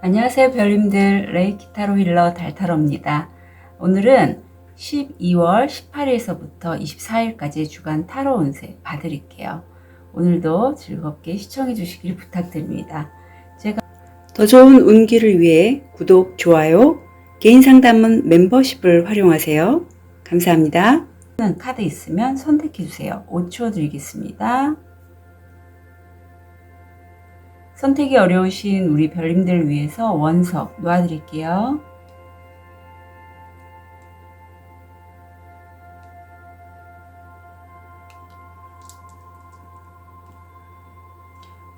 안녕하세요 별님들, 레이키 타로 힐러 달타로입니다. 오늘은 12월 18일서부터 24일까지 주간 타로 운세 봐드릴게요. 오늘도 즐겁게 시청해 주시길 부탁드립니다. 제가 더 좋은 운기를 위해 구독, 좋아요, 개인 상담은 멤버십을 활용하세요. 감사합니다. 카드 있으면 선택해 주세요. 5초 드리겠습니다. 선택이 어려우신 우리 별님들을 위해서 원석 놓아드릴게요.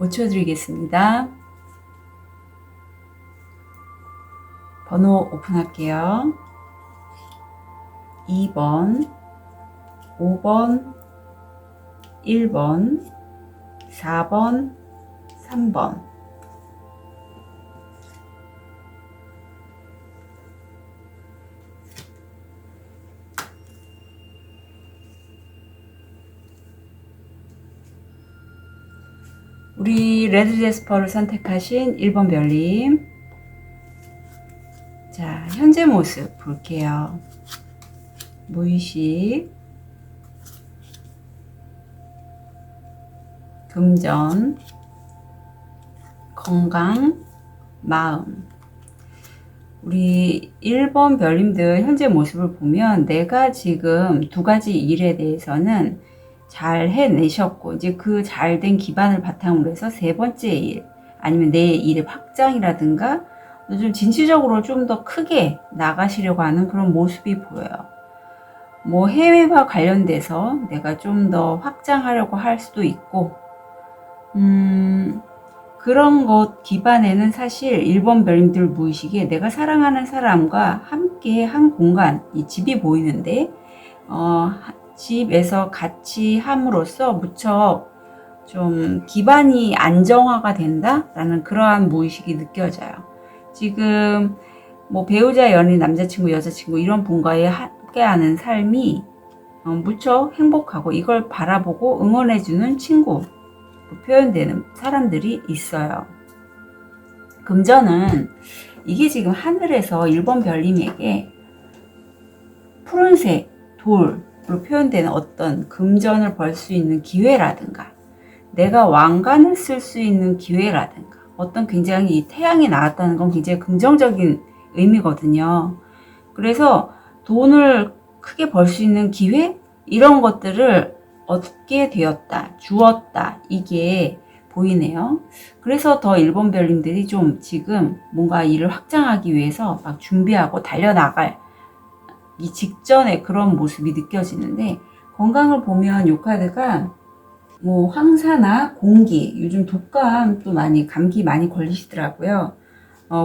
(5초) 드리겠습니다. 번호 오픈할게요. 2번, 5번, 1번, 4번, 3번. 우리 레드 제스퍼를 선택하신 1번 별님. 자, 현재 모습 볼게요. 무의식, 금전, 건강, 마음. 우리 1번 별님들 현재 모습을 보면 내가 지금 두 가지 일에 대해서는 잘 해내셨고, 이제 그 잘된 기반을 바탕으로 해서 세 번째 일, 아니면 내 일의 확장이라든가 좀 진취적으로 좀 더 크게 나가시려고 하는 그런 모습이 보여요. 뭐 해외와 관련돼서 내가 좀 더 확장하려고 할 수도 있고, 그런 것 기반에는 사실 1번 별님들 무의식에 내가 사랑하는 사람과 함께 한 공간, 이 집이 보이는데, 집에서 같이 함으로써 무척 좀 기반이 안정화가 된다라는 그러한 무의식이 느껴져요. 지금 뭐 배우자, 연인, 남자친구, 여자친구 이런 분과의 함께하는 삶이 무척 행복하고 이걸 바라보고 응원해주는 친구 표현되는 사람들이 있어요. 금전은 이게 지금 하늘에서 1번 별님에게 푸른색 돌로 표현되는 어떤 금전을 벌 수 있는 기회라든가, 내가 왕관을 쓸 수 있는 기회라든가, 어떤 굉장히 이 태양이 나왔다는 건 굉장히 긍정적인 의미거든요. 그래서 돈을 크게 벌 수 있는 기회, 이런 것들을 얻게 되었다, 주었다, 이게 보이네요. 그래서 더 1번 별님들이 좀 지금 뭔가 일을 확장하기 위해서 막 준비하고 달려나갈 이 직전에 그런 모습이 느껴지는데, 건강을 보면 이 카드가 뭐 황사나 공기, 요즘 독감 또 많이, 감기 많이 걸리시더라고요.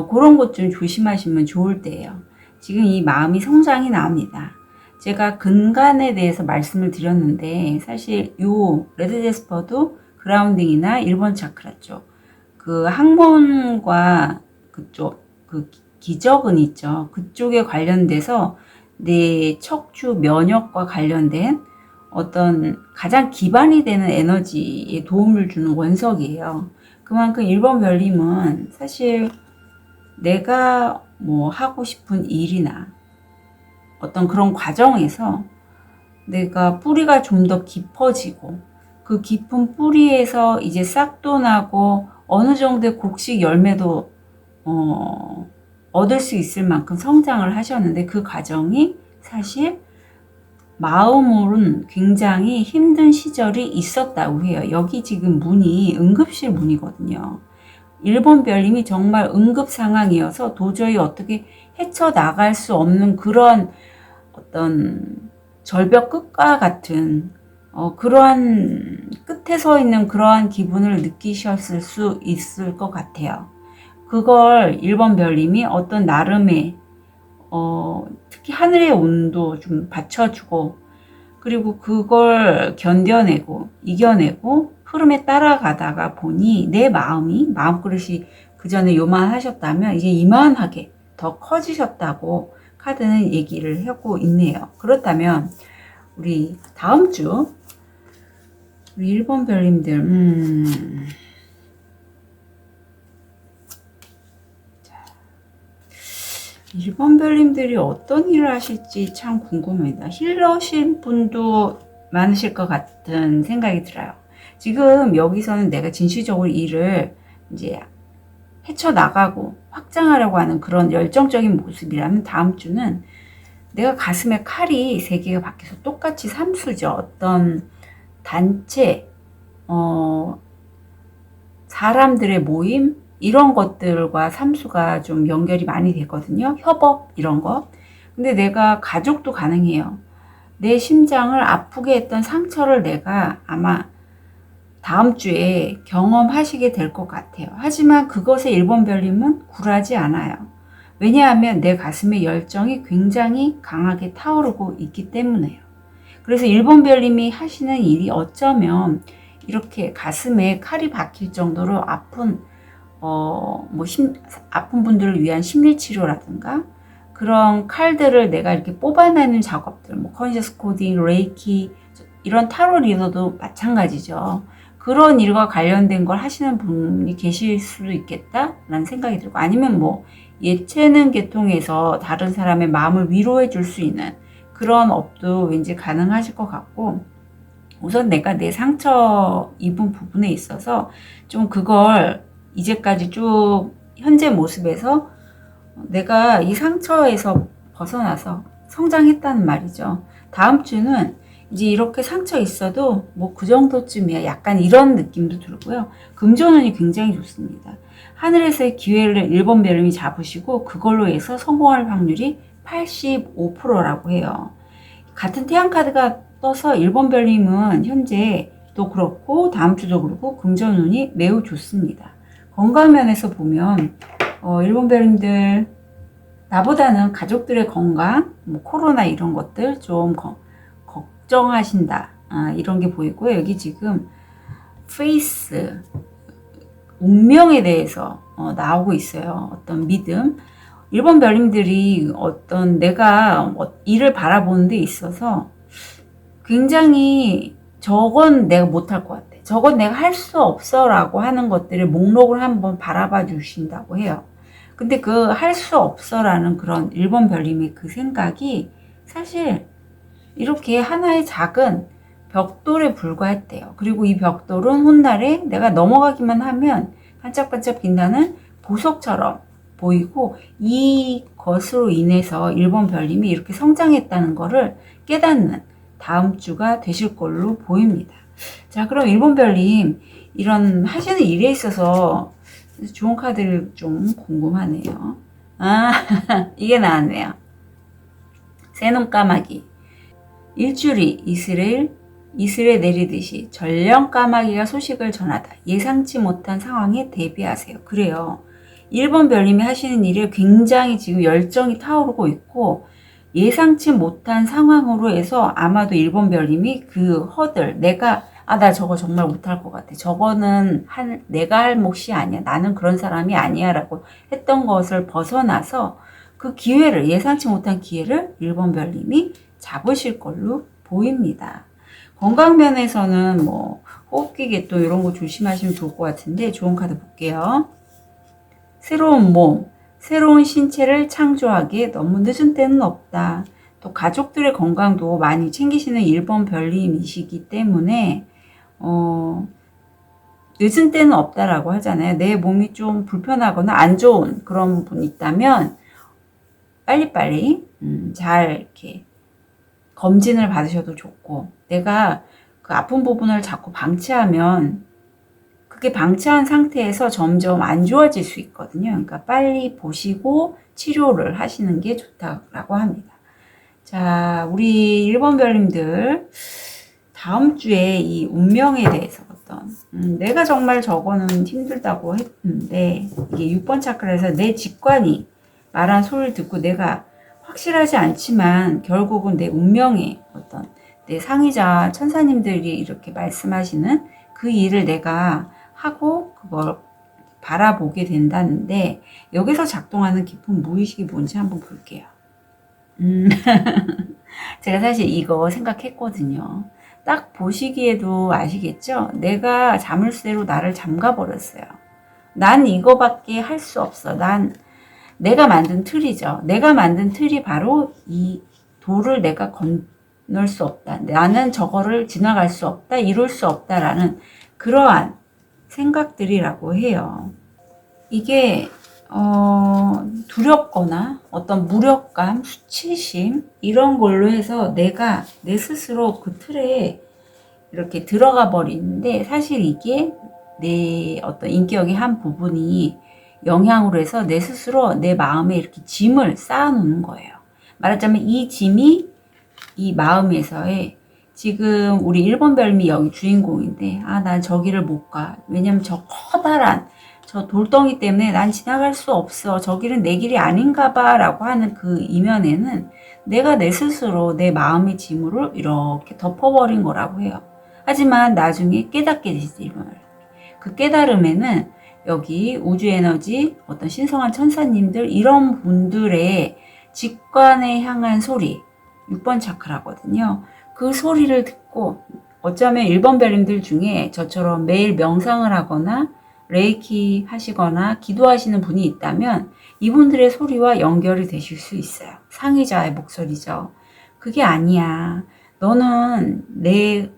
그런 것 좀 조심하시면 좋을 때예요. 지금 이 마음이 성장이 나옵니다. 제가 근간에 대해서 말씀을 드렸는데, 사실 요 레드 제스퍼도 그라운딩이나 1번 차크라 쪽, 그 항문과 그쪽, 그 기저근 있죠. 그쪽에 관련돼서 내 척추 면역과 관련된 어떤 가장 기반이 되는 에너지에 도움을 주는 원석이에요. 그만큼 1번 별님은 사실 내가 뭐 하고 싶은 일이나 어떤 그런 과정에서 내가 뿌리가 좀 더 깊어지고, 그 깊은 뿌리에서 이제 싹도 나고 어느 정도의 곡식 열매도 얻을 수 있을 만큼 성장을 하셨는데, 그 과정이 사실 마음으로는 굉장히 힘든 시절이 있었다고 해요. 여기 지금 문이 응급실 문이거든요. 1번 별님이 정말 응급 상황이어서 도저히 어떻게 헤쳐나갈 수 없는 그런 어떤 절벽 끝과 같은 그러한 끝에 서 있는 그러한 기분을 느끼셨을 수 있을 것 같아요. 그걸 1번 별님이 어떤 나름의 특히 하늘의 온도 좀 받쳐주고, 그리고 그걸 견뎌내고 이겨내고 흐름에 따라가다가 보니 내 마음그릇이 그 전에 요만하셨다면 이제 이만하게 더 커지셨다고 카드는 얘기를 하고 있네요. 그렇다면 우리 다음 주 우리 1번 별님들, 자, 1번 별님들이 어떤 일을 하실지 참 궁금합니다. 힐러신 분도 많으실 것 같은 생각이 들어요. 지금 여기서는 내가 진취적으로 일을 이제 헤쳐나가고 확장하려고 하는 그런 열정적인 모습이라면, 다음 주는 내가 가슴에 칼이 3개가 박혀서 똑같이 삼수죠. 어떤 단체, 사람들의 모임, 이런 것들과 삼수가 좀 연결이 많이 되거든요. 협업, 이런 거. 근데 내가 가족도 가능해요. 내 심장을 아프게 했던 상처를 내가 아마 다음 주에 경험하시게 될 것 같아요. 하지만 그것에 1번 별님은 굴하지 않아요. 왜냐하면 내 가슴의 열정이 굉장히 강하게 타오르고 있기 때문에요. 그래서 1번 별님이 하시는 일이 어쩌면 이렇게 가슴에 칼이 박힐 정도로 아픈 아픈 분들을 위한 심리치료라든가 그런 칼들을 내가 이렇게 뽑아내는 작업들, 컨셔스 코딩, 레이키, 이런 타로 리더도 마찬가지죠. 그런 일과 관련된 걸 하시는 분이 계실 수도 있겠다라는 생각이 들고, 아니면 예체능 계통에서 다른 사람의 마음을 위로해 줄 수 있는 그런 업도 왠지 가능하실 것 같고, 우선 내가 내 상처 입은 부분에 있어서 좀 그걸 이제까지 쭉 현재 모습에서 내가 이 상처에서 벗어나서 성장했다는 말이죠. 다음 주는 이제 이렇게 상처 있어도 그 정도쯤이야, 약간 이런 느낌도 들고요. 금전운이 굉장히 좋습니다. 하늘에서의 기회를 1번 별님이 잡으시고 그걸로 해서 성공할 확률이 85%라고 해요. 같은 태양카드가 떠서 1번 별님은 현재 또 그렇고 다음 주도 그렇고 금전운이 매우 좋습니다. 건강 면에서 보면 1번 별님들, 나보다는 가족들의 건강, 코로나 이런 것들 좀 걱정하신다, 이런 게 보이고요. 여기 지금 페이스, 운명에 대해서 나오고 있어요. 어떤 믿음. 1번 별님들이 어떤 내가 일을 바라보는 데 있어서 굉장히 저건 내가 못할 것 같아, 저건 내가 할 수 없어 라고 하는 것들을 목록을 한번 바라봐 주신다고 해요. 근데 그 할 수 없어 라는 그런 1번 별님의 그 생각이 사실 이렇게 하나의 작은 벽돌에 불과했대요. 그리고 이 벽돌은 훗날에 내가 넘어가기만 하면 반짝반짝 빛나는 보석처럼 보이고, 이것으로 인해서 1번 별님이 이렇게 성장했다는 것을 깨닫는 다음 주가 되실 걸로 보입니다. 자, 그럼 1번 별님, 이런 하시는 일에 있어서 좋은 카드를 좀 궁금하네요. 이게 나왔네요. 새놈 까마귀. 일주리 이슬에 내리듯이 전령 까마귀가 소식을 전하다. 예상치 못한 상황에 대비하세요. 그래요. 1번 별님이 하시는 일에 굉장히 지금 열정이 타오르고 있고, 예상치 못한 상황으로 해서 아마도 1번 별님이 그 허들, 나 저거 정말 못할 것 같아, 저거는 내가 할 몫이 아니야, 나는 그런 사람이 아니야 라고 했던 것을 벗어나서 그 기회를, 예상치 못한 기회를 1번 별님이 잡으실 걸로 보입니다. 건강 면에서는 호흡기 계통 이런 거 조심하시면 좋을 것 같은데, 좋은 카드 볼게요. 새로운 몸, 새로운 신체를 창조하기에 너무 늦은 때는 없다. 또 가족들의 건강도 많이 챙기시는 1번 별님이시기 때문에 늦은 때는 없다라고 하잖아요. 내 몸이 좀 불편하거나 안 좋은 그런 분 있다면 빨리빨리 잘 이렇게 검진을 받으셔도 좋고, 내가 그 아픈 부분을 자꾸 방치하면 그게 방치한 상태에서 점점 안 좋아질 수 있거든요. 그러니까 빨리 보시고 치료를 하시는 게 좋다라고 합니다. 자, 우리 1번 별님들, 다음 주에 이 운명에 대해서 내가 정말 저거는 힘들다고 했는데, 이게 6번 차크라에서 내 직관이 말한 소리를 듣고 내가 확실하지 않지만 결국은 내 운명에 내 상의자 천사님들이 이렇게 말씀하시는 그 일을 내가 하고 그걸 바라보게 된다는데, 여기서 작동하는 깊은 무의식이 뭔지 한번 볼게요. 제가 사실 이거 생각했거든요. 딱 보시기에도 아시겠죠? 내가 자물쇠로 나를 잠가버렸어요. 난 이거밖에 할 수 없어. 난 내가 만든 틀이죠. 내가 만든 틀이 바로 이 도를 내가 건널 수 없다. 나는 저거를 지나갈 수 없다. 이룰 수 없다라는 그러한 생각들이라고 해요. 이게 두렵거나 어떤 무력감, 수치심 이런 걸로 해서 내가 내 스스로 그 틀에 이렇게 들어가 버리는데 사실 이게 내 어떤 인격의 한 부분이 영향으로 해서 내 스스로 내 마음에 이렇게 짐을 쌓아놓는 거예요. 말하자면 이 짐이 이 마음에서의 지금 우리 1번 별미 여기 주인공인데 난 저기를 못 가. 왜냐면 저 커다란 저 돌덩이 때문에 난 지나갈 수 없어. 저 길은 내 길이 아닌가 봐 라고 하는 그 이면에는 내가 내 스스로 내 마음의 짐으로 이렇게 덮어버린 거라고 해요. 하지만 나중에 깨닫게 되지. 그 깨달음에는 여기 우주 에너지 어떤 신성한 천사님들 이런 분들의 직관에 향한 소리 6번 차크라거든요. 그 소리를 듣고 어쩌면 1번 별님들 중에 저처럼 매일 명상을 하거나 레이키 하시거나 기도하시는 분이 있다면 이분들의 소리와 연결이 되실 수 있어요. 상의자의 목소리죠. 그게 아니야. 너는 내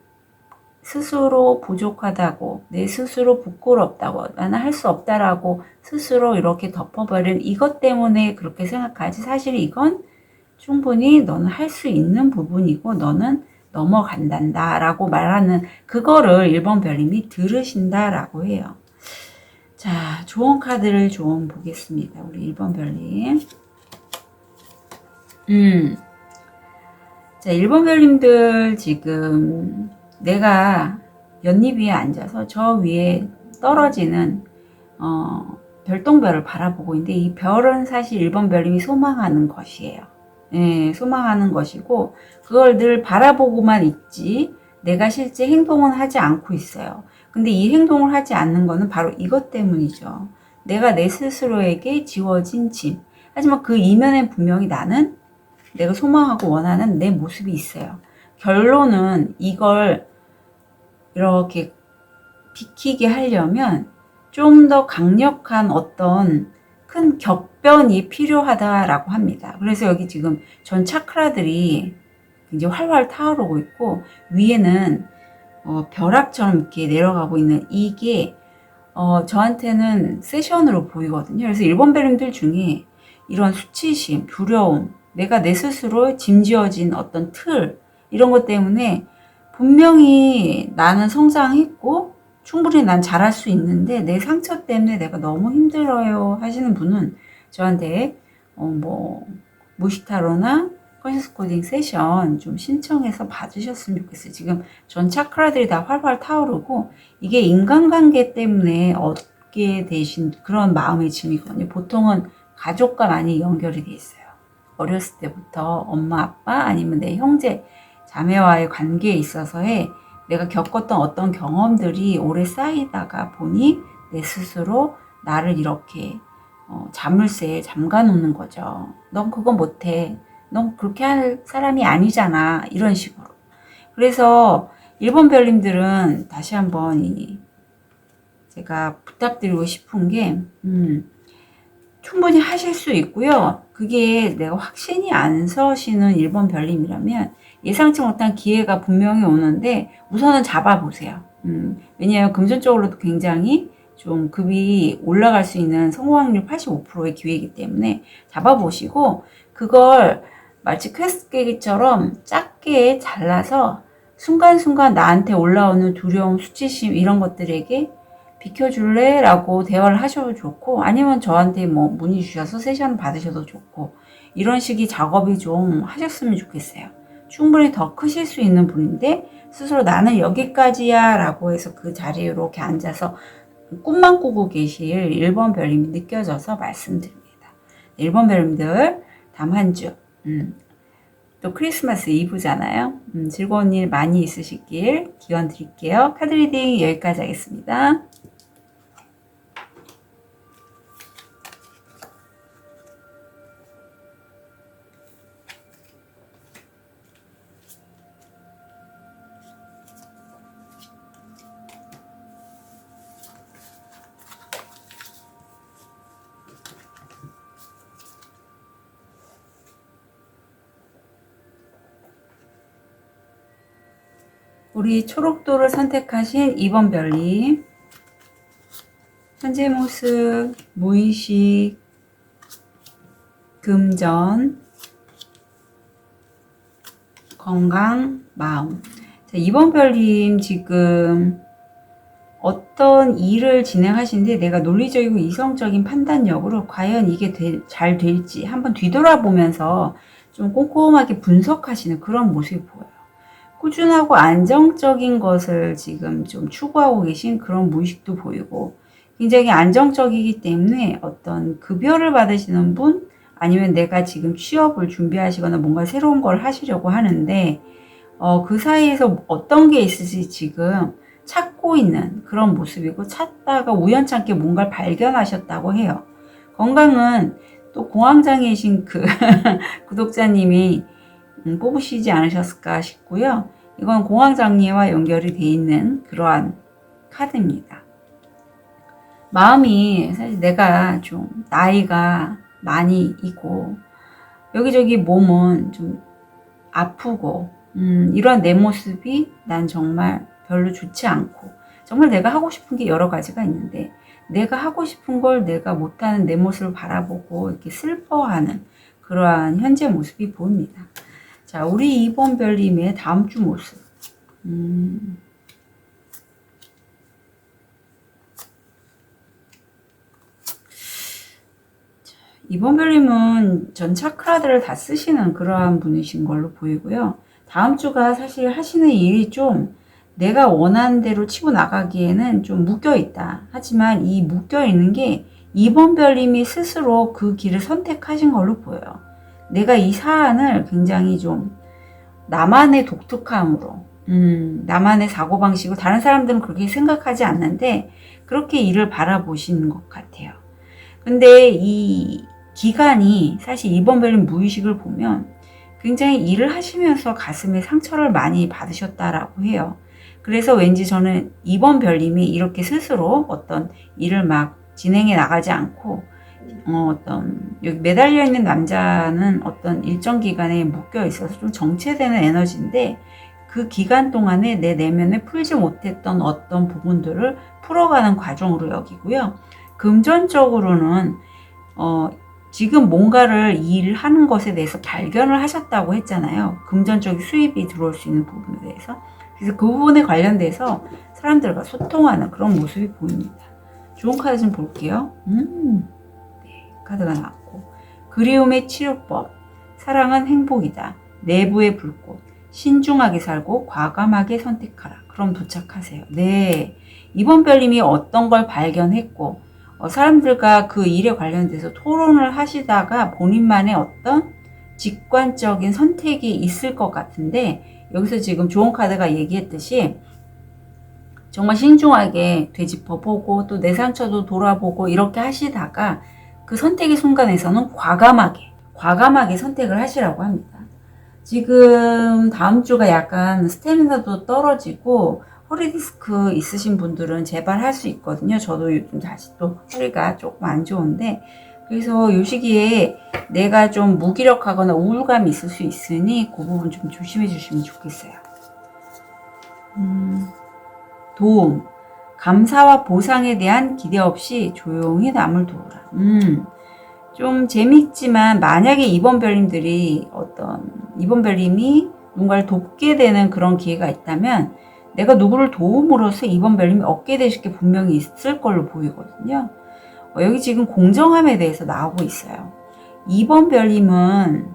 스스로 부족하다고, 내 스스로 부끄럽다고, 나는 할 수 없다라고 스스로 이렇게 덮어버린 이것 때문에 그렇게 생각하지. 사실 이건 충분히 너는 할 수 있는 부분이고 너는 넘어간단다 라고 말하는 그거를 1번 별님이 들으신다라고 해요. 자, 좋은 카드를 좀 보겠습니다. 우리 1번 별님. 자, 1번 별님들 지금 내가 연잎 위에 앉아서 저 위에 떨어지는 별똥별을 바라보고 있는데 이 별은 사실 1번 별님이 소망하는 것이에요. 예, 소망하는 것이고 그걸 늘 바라보고만 있지 내가 실제 행동은 하지 않고 있어요. 근데 이 행동을 하지 않는 거는 바로 이것 때문이죠. 내가 내 스스로에게 지워진 짐. 하지만 그 이면엔 분명히 나는 내가 소망하고 원하는 내 모습이 있어요. 결론은 이걸 이렇게 비키게 하려면 좀 더 강력한 어떤 큰 격변이 필요하다라고 합니다. 그래서 여기 지금 전 차크라들이 굉장히 활활 타오르고 있고 위에는 벼락처럼 이렇게 내려가고 있는 이게 저한테는 세션으로 보이거든요. 그래서 1번 별님들 중에 이런 수치심, 두려움, 내가 내 스스로 짐지어진 어떤 틀 이런 것 때문에 분명히 나는 성장했고 충분히 난 잘할 수 있는데 내 상처 때문에 내가 너무 힘들어요 하시는 분은 저한테 무시타로나 컨셔스 코딩 세션 좀 신청해서 봐주셨으면 좋겠어요. 지금 전 차크라들이 다 활활 타오르고 이게 인간관계 때문에 얻게 되신 그런 마음의 짐이거든요. 보통은 가족과 많이 연결이 돼 있어요. 어렸을 때부터 엄마, 아빠 아니면 내 형제, 자매와의 관계에 있어서의 내가 겪었던 어떤 경험들이 오래 쌓이다가 보니 내 스스로 나를 이렇게 자물쇠에 잠가 놓는 거죠. 넌 그거 못해. 넌 그렇게 할 사람이 아니잖아. 이런 식으로. 그래서 1번 별님들은 다시 한번 제가 부탁드리고 싶은 게 충분히 하실 수 있고요. 그게 내가 확신이 안 서시는 1번 별님이라면 예상치 못한 기회가 분명히 오는데 우선은 잡아보세요. 왜냐하면 금전적으로도 굉장히 좀 급이 올라갈 수 있는 성공 확률 85%의 기회이기 때문에 잡아보시고 그걸 마치 퀘스트 깨기처럼 작게 잘라서 순간순간 나한테 올라오는 두려움, 수치심 이런 것들에게 비켜줄래? 라고 대화를 하셔도 좋고 아니면 저한테 문의 주셔서 세션 받으셔도 좋고 이런 식의 작업이 좀 하셨으면 좋겠어요. 충분히 더 크실 수 있는 분인데 스스로 나는 여기까지야 라고 해서 그 자리에 이렇게 앉아서 꿈만 꾸고 계실 1번 별님이 느껴져서 말씀드립니다. 1번 별님들 다음 한 주 또 크리스마스 이브잖아요. 즐거운 일 많이 있으시길 기원 드릴게요. 카드 리딩 여기까지 하겠습니다. 우리 초록도를 선택하신 2번 별님, 현재 모습, 무의식, 금전, 건강, 마음. 자, 2번 별님 지금 어떤 일을 진행하시는데 내가 논리적이고 이성적인 판단력으로 과연 이게 잘 될지 한번 뒤돌아보면서 좀 꼼꼼하게 분석하시는 그런 모습이 보여요. 꾸준하고 안정적인 것을 지금 좀 추구하고 계신 그런 무의식도 보이고, 굉장히 안정적이기 때문에 어떤 급여를 받으시는 분, 아니면 내가 지금 취업을 준비하시거나 뭔가 새로운 걸 하시려고 하는데 그 사이에서 어떤 게 있을지 지금 찾고 있는 그런 모습이고, 찾다가 우연찮게 뭔가를 발견하셨다고 해요. 건강은 또 공황장애이신 그 구독자님이 뽑으시지 않으셨을까 싶고요. 이건 공황장애와 연결이 돼 있는 그러한 카드입니다. 마음이 사실 내가 좀 나이가 많이 있고 여기저기 몸은 좀 아프고 이런 내 모습이 난 정말 별로 좋지 않고, 정말 내가 하고 싶은 게 여러 가지가 있는데 내가 하고 싶은 걸 내가 못하는 내 모습을 바라보고 이렇게 슬퍼하는 그러한 현재 모습이 보입니다. 자, 우리 2번 별님의 다음 주 모습. 2번 별님은 전 차크라들을 다 쓰시는 그러한 분이신 걸로 보이고요. 다음 주가 사실 하시는 일이 좀 내가 원하는 대로 치고 나가기에는 좀 묶여 있다. 하지만 이 묶여 있는 게 2번 별님이 스스로 그 길을 선택하신 걸로 보여요. 내가 이 사안을 굉장히 좀 나만의 독특함으로, 나만의 사고방식으로, 다른 사람들은 그렇게 생각하지 않는데 그렇게 일을 바라보시는 것 같아요. 근데 이 기간이 사실 2번 별님 무의식을 보면 굉장히 일을 하시면서 가슴에 상처를 많이 받으셨다라고 해요. 그래서 왠지 저는 2번 별님이 이렇게 스스로 어떤 일을 막 진행해 나가지 않고 어떤 여기 매달려 있는 남자는 어떤 일정 기간에 묶여 있어서 좀 정체되는 에너지인데, 그 기간 동안에 내 내면에 풀지 못했던 어떤 부분들을 풀어가는 과정으로 여기고요. 금전적으로는 지금 뭔가를 일하는 것에 대해서 발견을 하셨다고 했잖아요. 금전적인 수입이 들어올 수 있는 부분에 대해서. 그래서 그 부분에 관련돼서 사람들과 소통하는 그런 모습이 보입니다. 좋은 카드 좀 볼게요. 네, 카드가 나왔고, 그리움의 치료법, 사랑은 행복이다, 내부의 불꽃, 신중하게 살고 과감하게 선택하라. 그럼 도착하세요. 네, 2번 별님이 어떤 걸 발견했고 사람들과 그 일에 관련돼서 토론을 하시다가 본인만의 어떤 직관적인 선택이 있을 것 같은데, 여기서 지금 좋은 카드가 얘기했듯이 정말 신중하게 되짚어보고 또 내 상처도 돌아보고 이렇게 하시다가 그 선택의 순간에서는 과감하게 선택을 하시라고 합니다. 지금 다음 주가 약간 스태미나도 떨어지고 허리 디스크 있으신 분들은 제발 할 수 있거든요. 저도 요즘 다시 또 허리가 조금 안 좋은데, 그래서 이 시기에 내가 좀 무기력하거나 우울감이 있을 수 있으니 그 부분 좀 조심해 주시면 좋겠어요. 도움, 감사와 보상에 대한 기대 없이 조용히 남을 도우라. 좀 재밌지만 만약에 2번 별님들이 이번 별님이 누군가를 돕게 되는 그런 기회가 있다면 내가 누구를 도움으로써 2번 별님이 얻게 되실 게 분명히 있을 걸로 보이거든요. 여기 지금 공정함에 대해서 나오고 있어요. 2번 별님은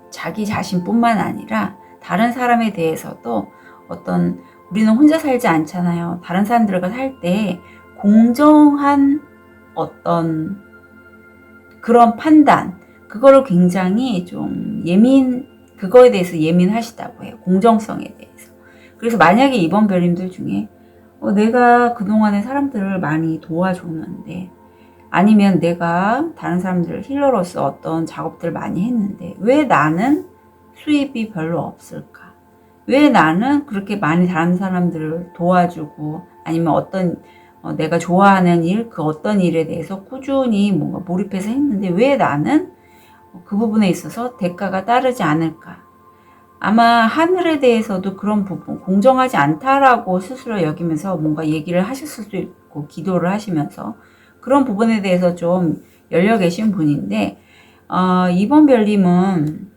자기 자신뿐만 아니라 다른 사람에 대해서도 우리는 혼자 살지 않잖아요. 다른 사람들과 살 때 공정한 어떤 그런 판단, 그거를 굉장히 좀 그거에 대해서 예민하시다고 해요. 공정성에 대해서. 그래서 만약에 2번 별님들 중에 내가 그동안에 사람들을 많이 도와줬는데, 아니면 내가 다른 사람들을 힐러로서 어떤 작업들을 많이 했는데 왜 나는 수입이 별로 없을까? 왜 나는 그렇게 많이 다른 사람들을 도와주고, 아니면 내가 좋아하는 일, 그 어떤 일에 대해서 꾸준히 뭔가 몰입해서 했는데 왜 나는 그 부분에 있어서 대가가 따르지 않을까? 아마 하늘에 대해서도 그런 부분, 공정하지 않다라고 스스로 여기면서 뭔가 얘기를 하실 수도 있고, 기도를 하시면서 그런 부분에 대해서 좀 열려 계신 분인데, 이번 별님은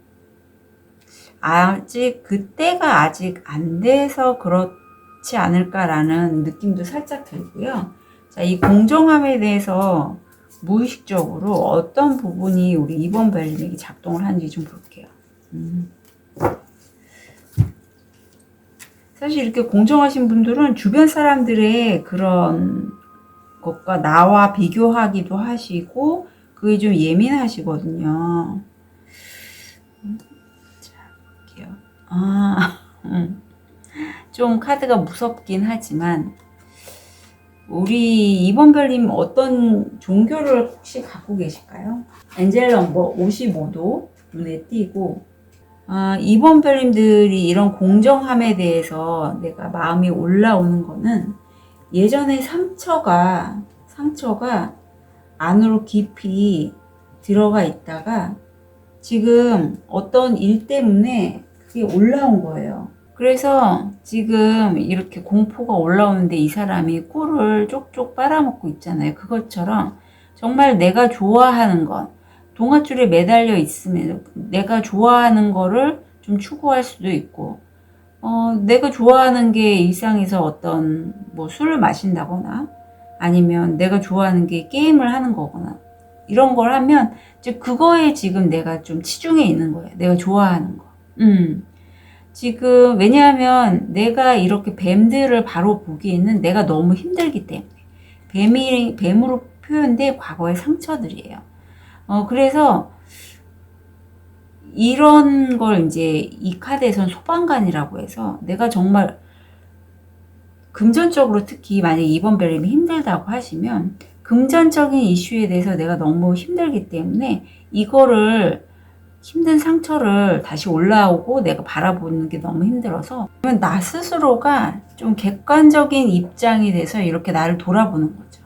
아직 그때가 아직 안 돼서 그렇지 않을까라는 느낌도 살짝 들고요. 자, 이 공정함에 대해서 무의식적으로 어떤 부분이 우리 이번 별님에게 작동을 하는지 좀 볼게요. 사실 이렇게 공정하신 분들은 주변 사람들의 그런 것과 나와 비교하기도 하시고 그게 좀 예민하시거든요. 자, 볼게요. 좀 카드가 무섭긴 하지만 우리 이번 별님 어떤 종교를 혹시 갖고 계실까요? 엔젤 넘버 55도 눈에 띄고, 이번 별님들이 이런 공정함에 대해서 내가 마음이 올라오는 거는 예전에 상처가 안으로 깊이 들어가 있다가 지금 어떤 일 때문에 그게 올라온 거예요. 그래서 지금 이렇게 공포가 올라오는데 이 사람이 꿀을 쪽쪽 빨아먹고 있잖아요. 그것처럼 정말 내가 좋아하는 것, 동아줄에 매달려 있으면 내가 좋아하는 거를 좀 추구할 수도 있고, 내가 좋아하는 게 일상에서 어떤 뭐 술을 마신다거나 아니면 내가 좋아하는 게 게임을 하는 거거나 이런 걸 하면 이제 그거에 지금 내가 좀 치중해 있는 거예요. 내가 좋아하는 거. 지금 왜냐하면 내가 이렇게 뱀들을 바로 보기에는 내가 너무 힘들기 때문에 뱀으로 표현된 과거의 상처들이에요. 그래서 이런 걸 이제 이 카드에선 소방관이라고 해서 내가 정말 금전적으로 특히 만약에 이번 별님이 힘들다고 하시면 금전적인 이슈에 대해서 내가 너무 힘들기 때문에 이거를 힘든 상처를 다시 올라오고 내가 바라보는 게 너무 힘들어서 그러면 나 스스로가 좀 객관적인 입장이 돼서 이렇게 나를 돌아보는 거죠.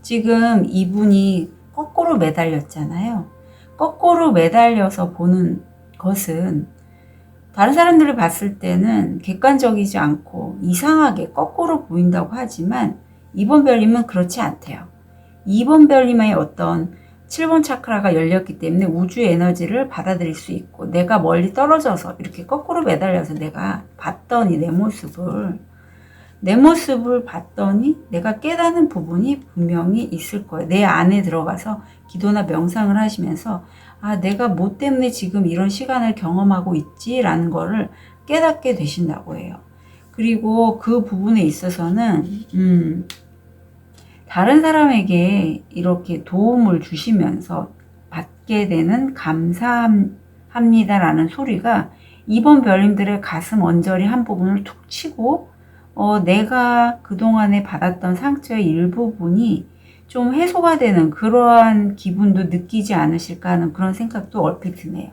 지금 이분이 거꾸로 매달렸잖아요. 거꾸로 매달려서 보는 것은 다른 사람들이 봤을 때는 객관적이지 않고 이상하게 거꾸로 보인다고 하지만 이번 별님은 그렇지 않대요. 이번 별님의 어떤 7번 차크라가 열렸기 때문에 우주의 에너지를 받아들일 수 있고 내가 멀리 떨어져서 이렇게 거꾸로 매달려서 내가 봤더니 내 모습을 봤더니 내가 깨닫는 부분이 분명히 있을 거예요. 내 안에 들어가서 기도나 명상을 하시면서 내가 뭐 때문에 지금 이런 시간을 경험하고 있지라는 거를 깨닫게 되신다고 해요. 그리고 그 부분에 있어서는 다른 사람에게 이렇게 도움을 주시면서 받게 되는 감사합니다라는 소리가 이번 별님들의 가슴 언저리 한 부분을 툭 치고 내가 그동안에 받았던 상처의 일부분이 좀 해소가 되는 그러한 기분도 느끼지 않으실까 하는 그런 생각도 얼핏 드네요.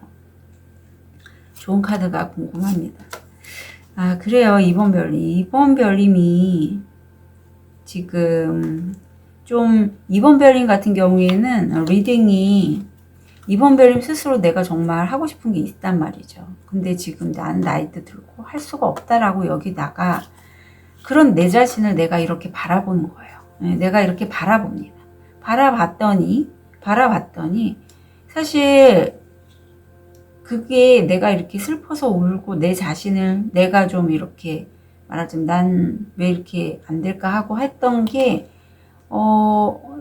좋은 카드가 궁금합니다. 그래요. 이번 별님이 지금 좀 이번 별님 같은 경우에는 리딩이 이번 별님 스스로 내가 정말 하고 싶은 게 있단 말이죠. 근데 지금 나는 나이도 들고 할 수가 없다라고 여기다가 그런 내 자신을 내가 이렇게 바라보는 거예요. 내가 이렇게 바라봅니다. 바라봤더니 사실 그게 내가 이렇게 슬퍼서 울고 내 자신을 내가 좀 이렇게 말하자면 난 왜 이렇게 안 될까 하고 했던 게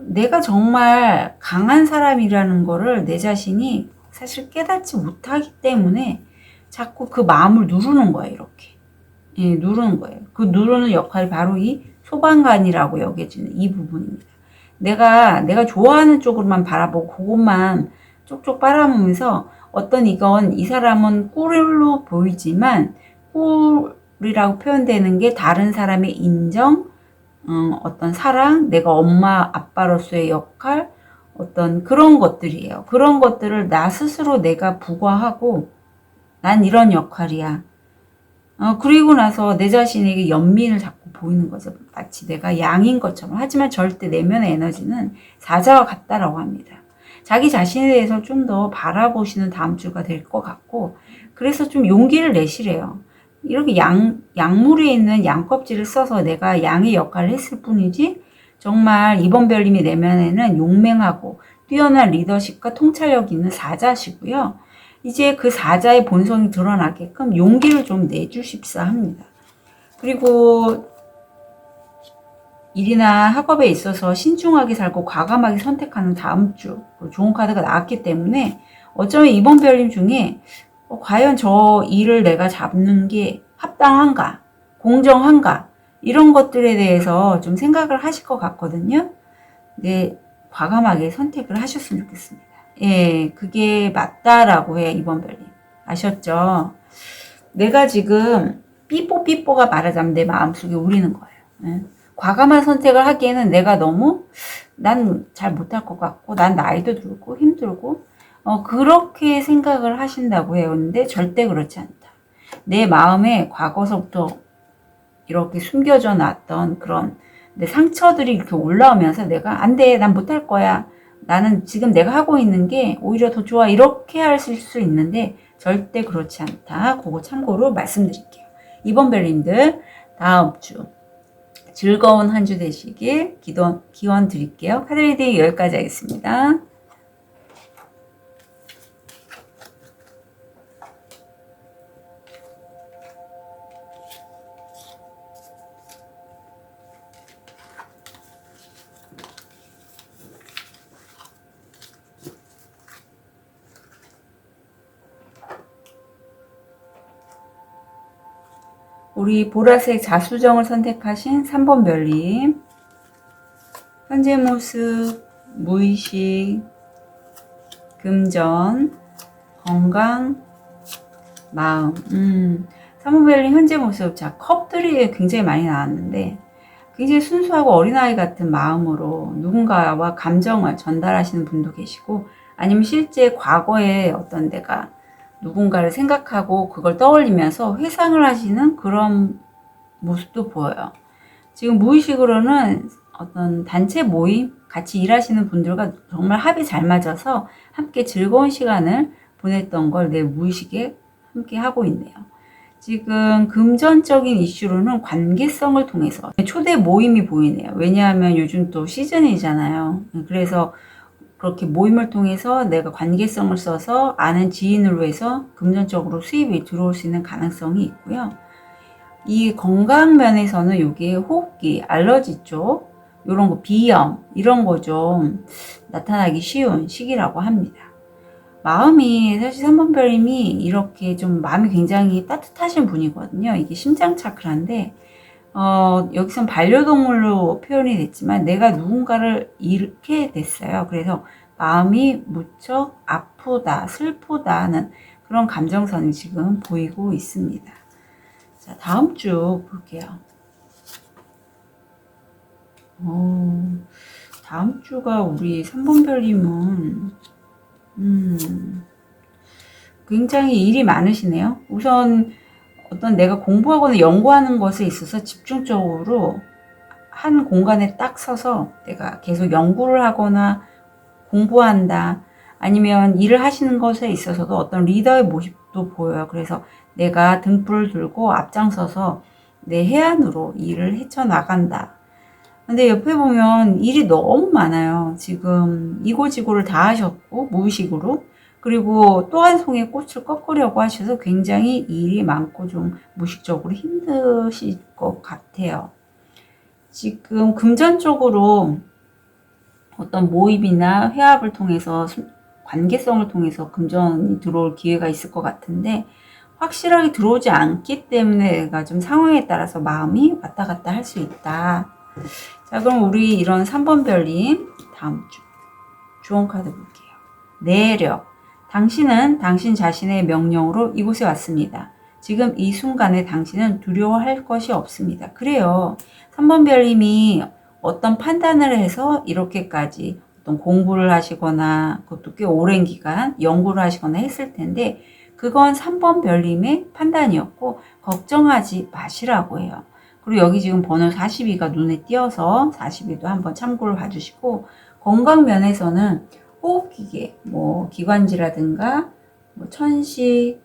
내가 정말 강한 사람이라는 거를 내 자신이 사실 깨닫지 못하기 때문에 자꾸 그 마음을 누르는 거예요. 이렇게 누르는 거예요. 그 누르는 역할이 바로 이 소방관이라고 여겨지는 이 부분입니다. 내가 좋아하는 쪽으로만 바라보고 그것만 쪽쪽 빨아먹으면서 이건 이 사람은 꿀로 보이지만 꿀이라고 표현되는 게 다른 사람의 인정, 어떤 사랑, 내가 엄마 아빠로서의 역할, 어떤 그런 것들이에요. 그런 것들을 나 스스로 내가 부과하고 난 이런 역할이야. 그리고 나서 내 자신에게 연민을 자꾸 보이는 거죠. 마치 내가 양인 것처럼. 하지만 절대 내면의 에너지는 사자와 같다라고 합니다. 자기 자신에 대해서 좀 더 바라보시는 다음 주가 될 것 같고, 그래서 좀 용기를 내시래요. 이렇게 약물에 있는 양껍질을 써서 내가 양의 역할을 했을 뿐이지, 정말 이번 별님이 내면에는 용맹하고 뛰어난 리더십과 통찰력 있는 사자시고요. 이제 그 사자의 본성이 드러나게끔 용기를 좀 내주십사 합니다. 그리고 일이나 학업에 있어서 신중하게 살고 과감하게 선택하는 다음 주 좋은 카드가 나왔기 때문에 어쩌면 이번 별님 중에 과연 저 일을 내가 잡는 게 합당한가, 공정한가, 이런 것들에 대해서 좀 생각을 하실 것 같거든요. 네, 과감하게 선택을 하셨으면 좋겠습니다. 예, 그게 맞다라고 해, 이번 별님. 아셨죠? 내가 지금 삐뽀삐뽀가 말하자면 내 마음속에 울리는 거예요. 예. 과감한 선택을 하기에는 내가 너무 난 잘 못할 것 같고, 난 나이도 들고 힘들고, 그렇게 생각을 하신다고 해요. 근데 절대 그렇지 않다. 내 마음에 과거서부터 이렇게 숨겨져 놨던 그런 내 상처들이 이렇게 올라오면서 내가 안 돼, 난 못할 거야. 나는 지금 내가 하고 있는 게 오히려 더 좋아. 이렇게 할 수 있는데 절대 그렇지 않다. 그거 참고로 말씀드릴게요. 이번 별님들 다음 주 즐거운 한 주 되시길 기원 드릴게요. 카드 리딩 여기까지 하겠습니다. 우리 보라색 자수정을 선택하신 3번 별님, 현재 모습, 무의식, 금전, 건강, 마음. 3번 별님 현재 모습. 자, 컵들이 굉장히 많이 나왔는데 굉장히 순수하고 어린아이 같은 마음으로 누군가와 감정을 전달하시는 분도 계시고, 아니면 실제 과거에 어떤 내가 누군가를 생각하고 그걸 떠올리면서 회상을 하시는 그런 모습도 보여요. 지금 무의식으로는 어떤 단체 모임, 같이 일하시는 분들과 정말 합이 잘 맞아서 함께 즐거운 시간을 보냈던 걸 내 무의식에 함께 하고 있네요. 지금 금전적인 이슈로는 관계성을 통해서 초대 모임이 보이네요. 왜냐하면 요즘 또 시즌이잖아요. 그래서 그렇게 모임을 통해서 내가 관계성을 써서 아는 지인으로 해서 금전적으로 수입이 들어올 수 있는 가능성이 있고요. 이 건강 면에서는 이게 호흡기, 알러지 쪽, 이런 거, 비염, 이런 거 좀 나타나기 쉬운 시기라고 합니다. 마음이 사실 3번 별님이 이렇게 좀 마음이 굉장히 따뜻하신 분이거든요. 이게 심장 차크라인데, 여기선 반려동물로 표현이 됐지만 내가 누군가를 잃게 됐어요. 그래서 마음이 무척 아프다, 슬프다는 그런 감정선이 지금 보이고 있습니다. 자, 다음 주 볼게요. 다음 주가 우리 3번 별님은 굉장히 일이 많으시네요. 우선 어떤 내가 공부하거나 연구하는 것에 있어서 집중적으로 한 공간에 딱 서서 내가 계속 연구를 하거나 공부한다, 아니면 일을 하시는 것에 있어서도 어떤 리더의 모습도 보여요. 그래서 내가 등불을 들고 앞장서서 내 해안으로 일을 헤쳐나간다. 근데 옆에 보면 일이 너무 많아요. 지금 이고지고를 다 하셨고, 무의식으로. 그리고 또 한 송이 꽃을 꺾으려고 하셔서 굉장히 일이 많고 좀 무의식적으로 힘드실 것 같아요. 지금 금전적으로 어떤 모임이나 회합을 통해서 관계성을 통해서 금전이 들어올 기회가 있을 것 같은데, 확실하게 들어오지 않기 때문에 내가 좀 상황에 따라서 마음이 왔다 갔다 할 수 있다. 자, 그럼 우리 이런 3번 별님 다음 주 좋은 카드 볼게요. 내력. 당신은 당신 자신의 명령으로 이곳에 왔습니다. 지금 이 순간에 당신은 두려워할 것이 없습니다. 그래요. 3번 별님이 어떤 판단을 해서 이렇게까지 어떤 공부를 하시거나 그것도 꽤 오랜 기간 연구를 하시거나 했을 텐데, 그건 3번 별님의 판단이었고 걱정하지 마시라고 해요. 그리고 여기 지금 번호 42가 눈에 띄어서 42도 한번 참고를 봐주시고, 건강 면에서는 호흡기계, 뭐 기관지라든가 뭐 천식,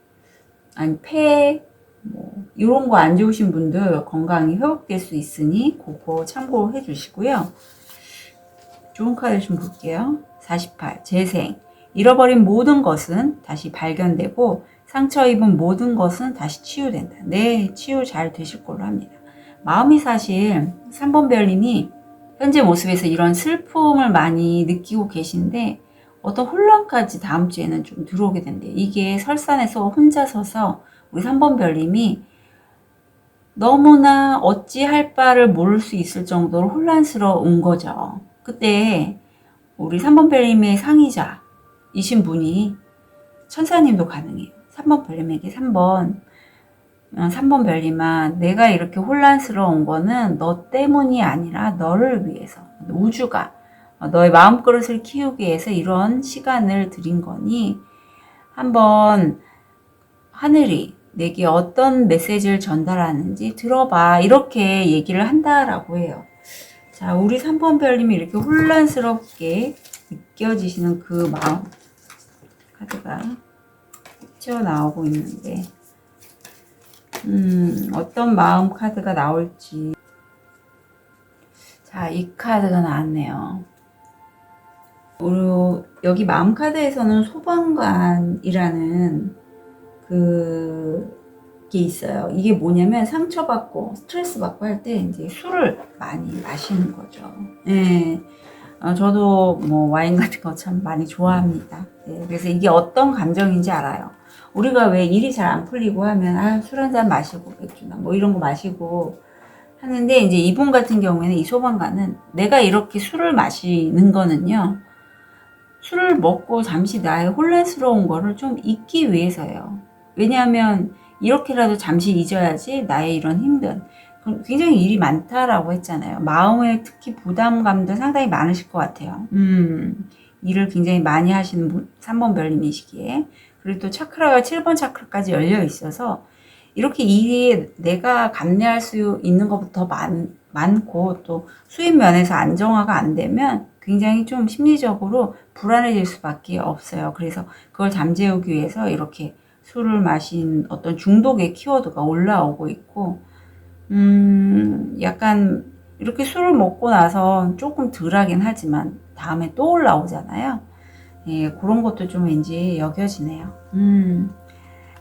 아니 폐, 뭐 이런 거 안 좋으신 분들 건강이 회복될 수 있으니 그거 참고해 주시고요. 좋은 카드 좀 볼게요. 48. 재생. 잃어버린 모든 것은 다시 발견되고 상처 입은 모든 것은 다시 치유된다. 네, 치유 잘 되실 걸로 합니다. 마음이 사실 3번 별님이 현재 모습에서 이런 슬픔을 많이 느끼고 계신데 어떤 혼란까지 다음 주에는 좀 들어오게 된대요. 이게 설산에서 혼자 서서 우리 3번 별님이 너무나 어찌할 바를 모를 수 있을 정도로 혼란스러운 거죠. 그때 우리 3번 별님의 상의자이신 분이 천사님도 가능해요. 3번 별님에게 3번 별님아, 내가 이렇게 혼란스러운 거는 너 때문이 아니라 너를 위해서, 우주가 너의 마음그릇을 키우기 위해서 이런 시간을 드린 거니 한번 하늘이 내게 어떤 메시지를 전달하는지 들어봐. 이렇게 얘기를 한다라고 해요. 자, 우리 3번 별님이 이렇게 혼란스럽게 느껴지시는 그 마음 카드가 튀어나오고 있는데 어떤 마음 카드가 나올지. 자, 이 카드가 나왔네요. 여기 마음 카드에서는 소방관이라는 그게 있어요. 이게 뭐냐면 상처받고 스트레스 받고 할 때 이제 술을 많이 마시는 거죠. 예. 저도 뭐 와인 같은 거 참 많이 좋아합니다. 예, 그래서 이게 어떤 감정인지 알아요. 우리가 왜 일이 잘 안 풀리고 하면 술 한잔 마시고 맥주나 뭐 이런 거 마시고 하는데 이제 이분 같은 경우에는 이 소방관은 내가 이렇게 술을 마시는 거는요. 술을 먹고 잠시 나의 혼란스러운 거를 좀 잊기 위해서예요. 왜냐하면 이렇게라도 잠시 잊어야지 나의 이런 힘든 굉장히 일이 많다라고 했잖아요. 마음에 특히 부담감도 상당히 많으실 것 같아요. 일을 굉장히 많이 하시는 3번 별님이시기에 그리고 또 차크라가 7번 차크라까지 열려 있어서 이렇게 일이 내가 감내할 수 있는 것부터 많고 또 수입 면에서 안정화가 안 되면 굉장히 좀 심리적으로 불안해질 수밖에 없어요. 그래서 그걸 잠재우기 위해서 이렇게 술을 마신 어떤 중독의 키워드가 올라오고 있고 약간 이렇게 술을 먹고 나서 조금 덜하긴 하지만 다음에 또 올라오잖아요. 예, 그런 것도 좀 왠지 여겨지네요.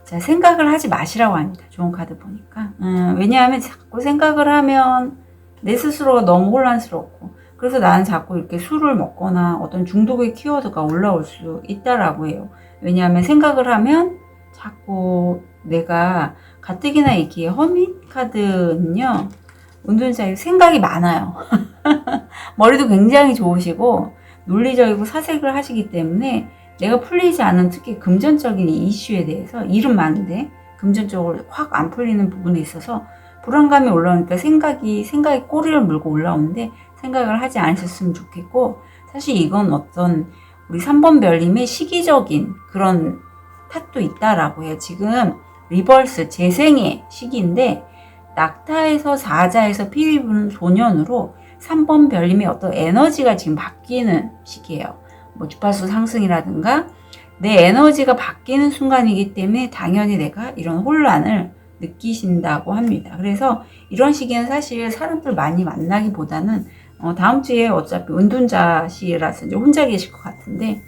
자, 생각을 하지 마시라고 합니다. 좋은 카드 보니까. 왜냐하면 자꾸 생각을 하면 내 스스로가 너무 혼란스럽고 그래서 나는 자꾸 이렇게 술을 먹거나 어떤 중독의 키워드가 올라올 수 있다라고 해요. 왜냐하면 생각을 하면 자꾸 내가 가뜩이나 이게 허밋 카드는요. 운전자의 생각이 많아요. 머리도 굉장히 좋으시고 논리적이고 사색을 하시기 때문에 내가 풀리지 않은 특히 금전적인 이슈에 대해서 일은 많은데 금전적으로 확 안 풀리는 부분에 있어서 불안감이 올라오니까 생각이 꼬리를 물고 올라오는데 생각을 하지 않으셨으면 좋겠고 사실 이건 어떤 우리 3번 별님의 시기적인 그런 탓도 있다라고 해요. 지금 리버스 재생의 시기인데 낙타에서 사자에서 피리 부는 소년으로 3번 별님의 어떤 에너지가 지금 바뀌는 시기예요. 뭐 주파수 상승이라든가 내 에너지가 바뀌는 순간이기 때문에 당연히 내가 이런 혼란을 느끼신다고 합니다. 그래서 이런 시기는 사실 사람들 많이 만나기보다는 다음 주에 어차피 운둔자시라서 이제 혼자 계실 것 같은데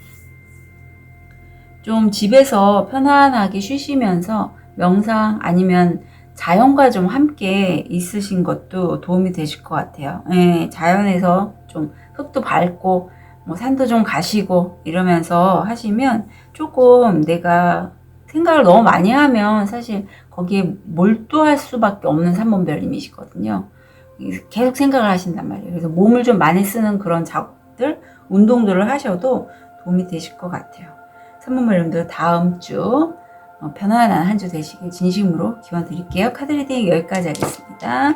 좀 집에서 편안하게 쉬시면서 명상 아니면 자연과 좀 함께 있으신 것도 도움이 되실 것 같아요. 예, 자연에서 좀 흙도 밟고 뭐 산도 좀 가시고 이러면서 하시면 조금 내가 생각을 너무 많이 하면 사실 거기에 몰두할 수밖에 없는 3번 별님이시거든요. 계속 생각을 하신단 말이에요. 그래서 몸을 좀 많이 쓰는 그런 작업들, 운동들을 하셔도 도움이 되실 것 같아요. 3번 별님들 다음 주 편안한 한 주 되시길 진심으로 기원 드릴게요. 카드 리딩 여기까지 하겠습니다.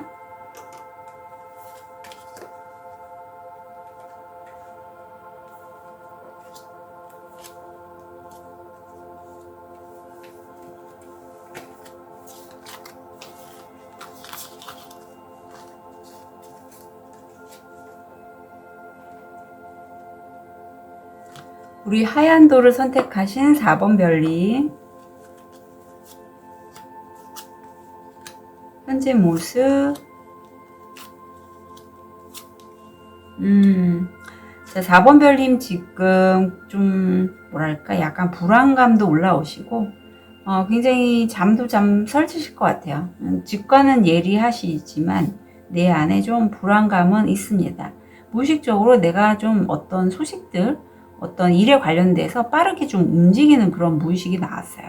우리 하얀 돌을 선택하신 4번 별님. 현재 모습. 자, 4번 별님 지금 좀 뭐랄까 약간 불안감도 올라오시고 굉장히 잠도 설치실 것 같아요. 직관은 예리하시지만 내 안에 좀 불안감은 있습니다. 무의식적으로 내가 좀 어떤 소식들, 어떤 일에 관련돼서 빠르게 좀 움직이는 그런 무의식이 나왔어요.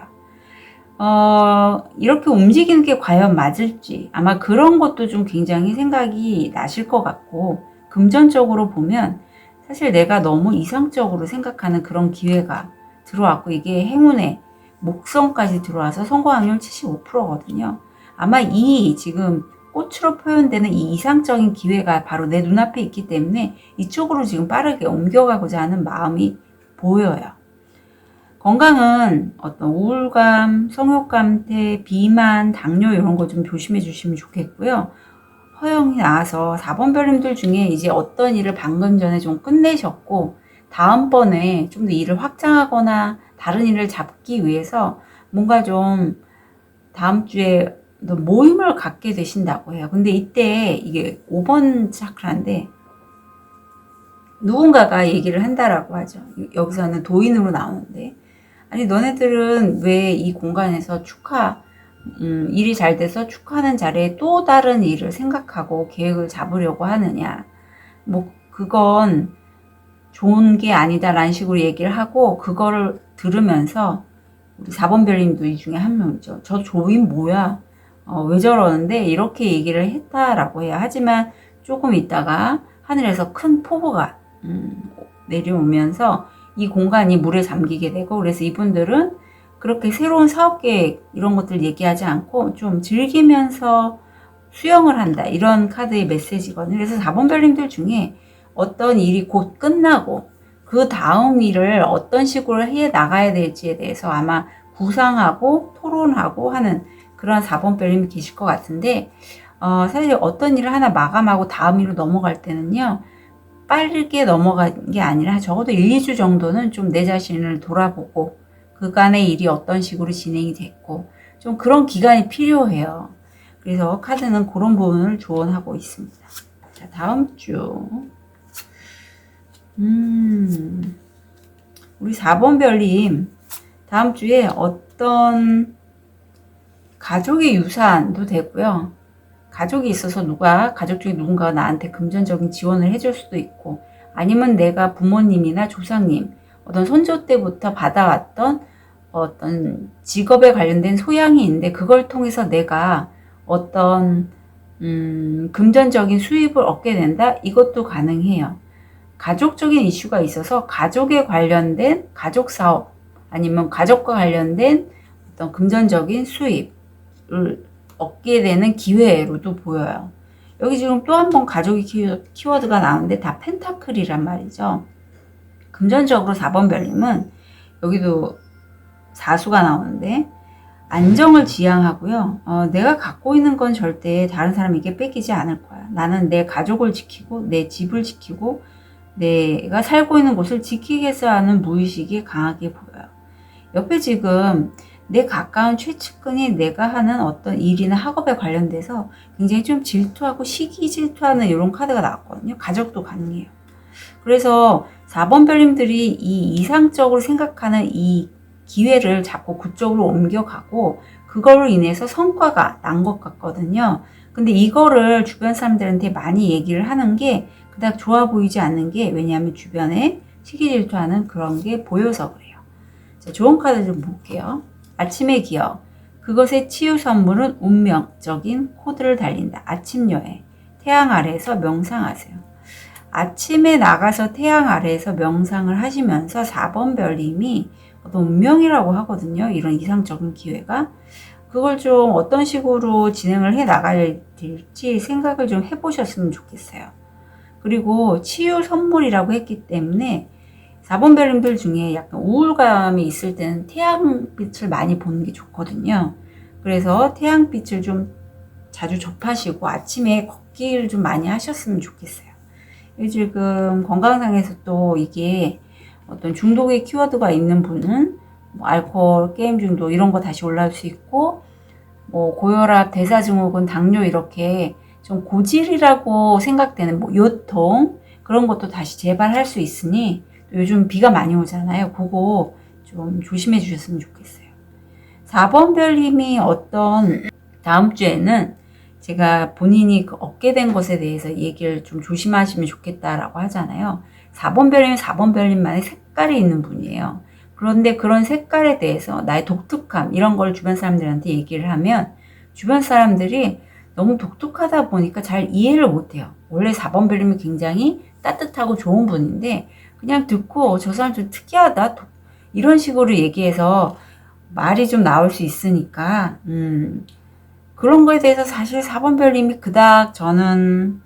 이렇게 움직이는 게 과연 맞을지 아마 그런 것도 좀 굉장히 생각이 나실 것 같고, 금전적으로 보면 사실 내가 너무 이상적으로 생각하는 그런 기회가 들어왔고, 이게 행운의 목성까지 들어와서 성공 확률 75%거든요. 아마 이 지금 꽃으로 표현되는 이 이상적인 기회가 바로 내 눈앞에 있기 때문에 이쪽으로 지금 빠르게 옮겨가고자 하는 마음이 보여요. 건강은 어떤 우울감, 성욕감퇴, 비만, 당뇨 이런 거 좀 조심해 주시면 좋겠고요. 허영이 나와서 4번 별님들 중에 이제 어떤 일을 방금 전에 좀 끝내셨고 다음번에 좀 더 일을 확장하거나 다른 일을 잡기 위해서 뭔가 좀 다음 주에 모임을 갖게 되신다고 해요. 근데 이때 이게 5번 차크라인데 누군가가 얘기를 한다라고 하죠. 여기서는 도인으로 나오는데, 아니 너네들은 왜 이 공간에서 일이 잘 돼서 축하하는 자리에 또 다른 일을 생각하고 계획을 잡으려고 하느냐. 뭐 그건 좋은 게 아니다라는 식으로 얘기를 하고, 그거를 들으면서 우리 4번 별님도 이 중에 한 명이죠. 저 조인 뭐야? 왜 저러는데? 이렇게 얘기를 했다라고 해요. 하지만 조금 있다가 하늘에서 큰 폭우가 내려오면서 이 공간이 물에 잠기게 되고, 그래서 이분들은 그렇게 새로운 사업 계획 이런 것들 얘기하지 않고 좀 즐기면서 수영을 한다, 이런 카드의 메시지거든요. 그래서 4번 별님들 중에 어떤 일이 곧 끝나고 그 다음 일을 어떤 식으로 해 나가야 될지에 대해서 아마 구상하고 토론하고 하는 그런 4번 별님이 계실 것 같은데, 사실 어떤 일을 하나 마감하고 다음 일로 넘어갈 때는요, 빠르게 넘어간 게 아니라 적어도 1, 2주 정도는 좀 내 자신을 돌아보고 그간의 일이 어떤 식으로 진행이 됐고 좀 그런 기간이 필요해요. 그래서 카드는 그런 부분을 조언하고 있습니다. 자, 다음 주 우리 4번 별님 다음 주에 어떤 가족의 유산도 되고요. 가족이 있어서 가족 중에 누군가가 나한테 금전적인 지원을 해줄 수도 있고, 아니면 내가 부모님이나 조상님, 어떤 손조 때부터 받아왔던 어떤 직업에 관련된 소양이 있는데 그걸 통해서 내가 어떤 금전적인 수입을 얻게 된다? 이것도 가능해요. 가족적인 이슈가 있어서 가족에 관련된 가족 사업, 아니면 가족과 관련된 어떤 금전적인 수입을 얻게 되는 기회로도 보여요. 여기 지금 또 한 번 가족의 키워드가 나오는데 다 펜타클이란 말이죠. 금전적으로 4번 별님은 여기도 4수가 나오는데 안정을 지향하고요. 내가 갖고 있는 건 절대 다른 사람에게 뺏기지 않을 거야. 나는 내 가족을 지키고 내 집을 지키고 내가 살고 있는 곳을 지키겠어 하는 무의식이 강하게 보여요. 옆에 지금 내 가까운 최측근이 내가 하는 어떤 일이나 학업에 관련돼서 굉장히 좀 질투하고 시기 질투하는 이런 카드가 나왔거든요. 가족도 가능해요. 그래서 4번 별님들이 이 이상적으로 생각하는 이 기회를 자꾸 그쪽으로 옮겨가고 그걸로 인해서 성과가 난 것 같거든요. 근데 이거를 주변 사람들한테 많이 얘기를 하는 게 그닥 좋아 보이지 않는 게, 왜냐하면 주변에 시기 질투하는 그런 게 보여서 그래요. 자, 좋은 카드 좀 볼게요. 아침의 기억. 그것의 치유 선물은 운명적인 코드를 달린다. 아침 여행. 태양 아래에서 명상하세요. 아침에 나가서 태양 아래에서 명상을 하시면서 4번 별님이 어떤 운명이라고 하거든요. 이런 이상적인 기회가. 그걸 좀 어떤 식으로 진행을 해 나가야 될지 생각을 좀 해보셨으면 좋겠어요. 그리고 치유 선물이라고 했기 때문에 4번 별님들 중에 약간 우울감이 있을 때는 태양빛을 많이 보는 게 좋거든요. 그래서 태양빛을 좀 자주 접하시고 아침에 걷기를 좀 많이 하셨으면 좋겠어요. 지금 건강상에서 또 이게 어떤 중독의 키워드가 있는 분은 뭐 알코올, 게임 중독 이런 거 다시 올라올 수 있고, 뭐 고혈압, 대사증후군, 당뇨 이렇게 좀 고질이라고 생각되는 뭐 요통 그런 것도 다시 재발할 수 있으니 요즘 비가 많이 오잖아요. 그거 좀 조심해 주셨으면 좋겠어요. 4번 별님이 어떤 다음 주에는 제가 본인이 얻게 된 것에 대해서 얘기를 좀 조심하시면 좋겠다라고 하잖아요. 4번 별님은 4번 별님만의 색깔이 있는 분이에요. 그런데 그런 색깔에 대해서 나의 독특함 이런 걸 주변 사람들한테 얘기를 하면 주변 사람들이 너무 독특하다 보니까 잘 이해를 못해요. 원래 4번 별님이 굉장히 따뜻하고 좋은 분인데 그냥 듣고 저 사람 좀 특이하다 이런 식으로 얘기해서 말이 좀 나올 수 있으니까 그런 거에 대해서 사실 4번 별님이 그닥 저는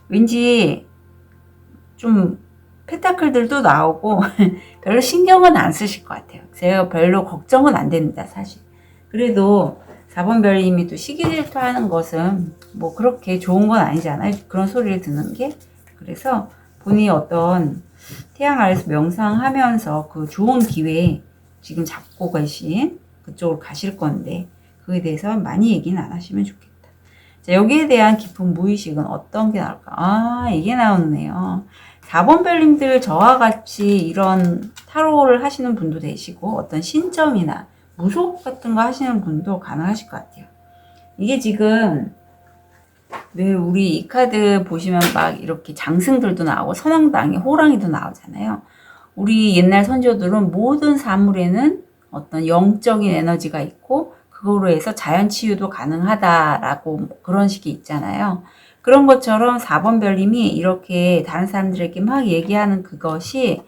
왠지 좀 페타클들도 나오고 별로 신경은 안 쓰실 것 같아요. 제가 별로 걱정은 안 됩니다, 사실. 그래도 4번 별님이 또 시기질투 하는 것은 뭐 그렇게 좋은 건 아니잖아요. 그런 소리를 듣는 게. 그래서 본인이 어떤 태양 아래서 명상하면서 그 좋은 기회 지금 잡고 계신 그쪽으로 가실 건데 그에 대해서 많이 얘기는 안 하시면 좋겠다. 자, 여기에 대한 깊은 무의식은 어떤 게 나올까? 아, 이게 나오네요. 4번 별님들 저와 같이 이런 타로를 하시는 분도 되시고 어떤 신점이나 무속 같은 거 하시는 분도 가능하실 것 같아요. 이게 지금 왜 우리 이 카드 보시면 막 이렇게 장승들도 나오고 선왕당에 호랑이도 나오잖아요. 우리 옛날 선조들은 모든 사물에는 어떤 영적인 에너지가 있고 그거로 해서 자연 치유도 가능하다라고 그런 식이 있잖아요. 그런 것처럼 4번 별님이 이렇게 다른 사람들에게 막 얘기하는 그것이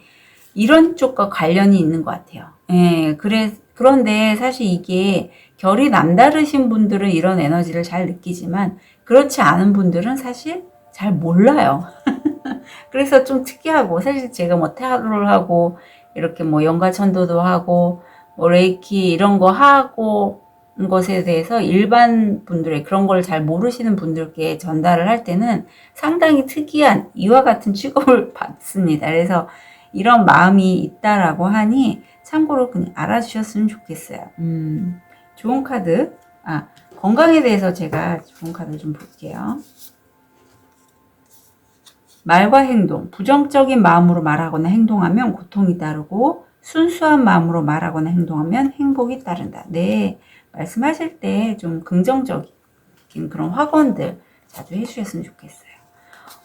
이런 쪽과 관련이 있는 것 같아요. 예, 그런데 사실 이게 결이 남다르신 분들은 이런 에너지를 잘 느끼지만 그렇지 않은 분들은 사실 잘 몰라요. 그래서 좀 특이하고 사실 제가 뭐 타로를 하고 이렇게 뭐 연가천도도 하고 뭐 레이키 이런 거 하고 것에 대해서 일반 분들의 그런 걸 잘 모르시는 분들께 전달을 할 때는 상당히 특이한 이와 같은 취급을 받습니다. 그래서 이런 마음이 있다라고 하니 참고로 그냥 알아주셨으면 좋겠어요. 좋은 카드. 건강에 대해서 제가 좋은 카드 좀 볼게요. 말과 행동, 부정적인 마음으로 말하거나 행동하면 고통이 따르고 순수한 마음으로 말하거나 행동하면 행복이 따른다. 네, 말씀하실 때 좀 긍정적인 그런 확언들 자주 해주셨으면 좋겠어요.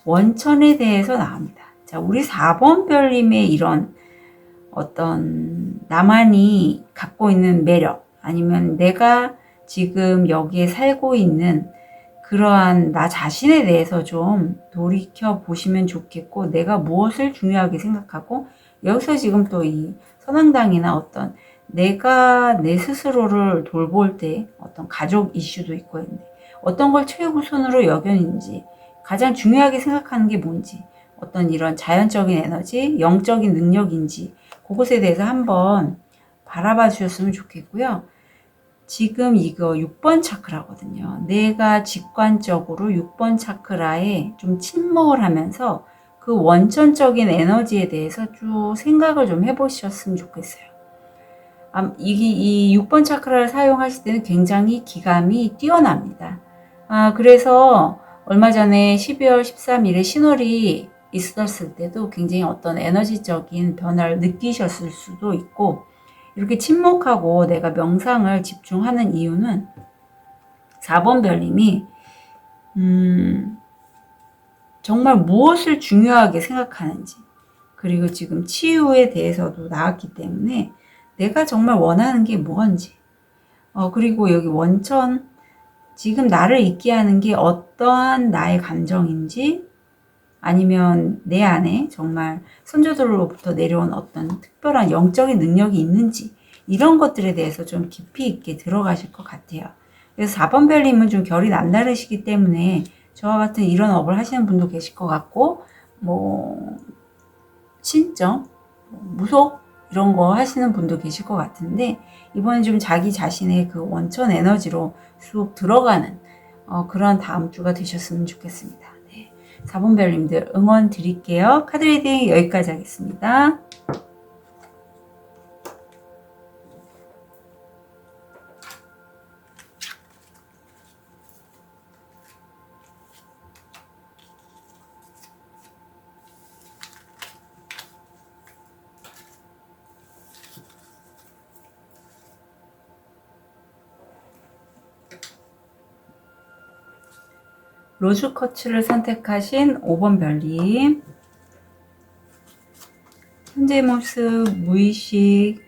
원천에 대해서 나옵니다. 자, 우리 4번 별님의 이런 어떤 나만이 갖고 있는 매력 아니면 내가 지금 여기에 살고 있는 그러한 나 자신에 대해서 좀 돌이켜 보시면 좋겠고 내가 무엇을 중요하게 생각하고 여기서 지금 또 이 선왕당이나 어떤 내가 내 스스로를 돌볼 때 어떤 가족 이슈도 있고 있는데 어떤 걸 최우선으로 여겼는지 가장 중요하게 생각하는 게 뭔지 어떤 이런 자연적인 에너지, 영적인 능력인지 그것에 대해서 한번 바라봐 주셨으면 좋겠고요. 지금 이거 6번 차크라거든요. 내가 직관적으로 6번 차크라에 좀 침묵을 하면서 그 원천적인 에너지에 대해서 쭉 생각을 좀 해보셨으면 좋겠어요. 이 6번 차크라를 사용하실 때는 굉장히 기감이 뛰어납니다. 그래서 얼마 전에 12월 13일에 신월이 있었을 때도 굉장히 어떤 에너지적인 변화를 느끼셨을 수도 있고 이렇게 침묵하고 내가 명상을 집중하는 이유는 4번 별님이 정말 무엇을 중요하게 생각하는지 그리고 지금 치유에 대해서도 나왔기 때문에 내가 정말 원하는 게 뭔지 그리고 여기 원천 지금 나를 있게 하는 게 어떠한 나의 감정인지 아니면 내 안에 정말 선조들로부터 내려온 어떤 특별한 영적인 능력이 있는지 이런 것들에 대해서 좀 깊이 있게 들어가실 것 같아요. 그래서 4번 별님은 좀 결이 남다르시기 때문에 저와 같은 이런 업을 하시는 분도 계실 것 같고 뭐 신점, 무속 이런 거 하시는 분도 계실 것 같은데 이번엔 좀 자기 자신의 그 원천 에너지로 쑥 들어가는 그런 다음 주가 되셨으면 좋겠습니다. 4번 별님들 응원 드릴게요. 카드 리딩 여기까지 하겠습니다. 로즈 쿼츠를 선택하신 5번 별님. 현재 모습, 무의식,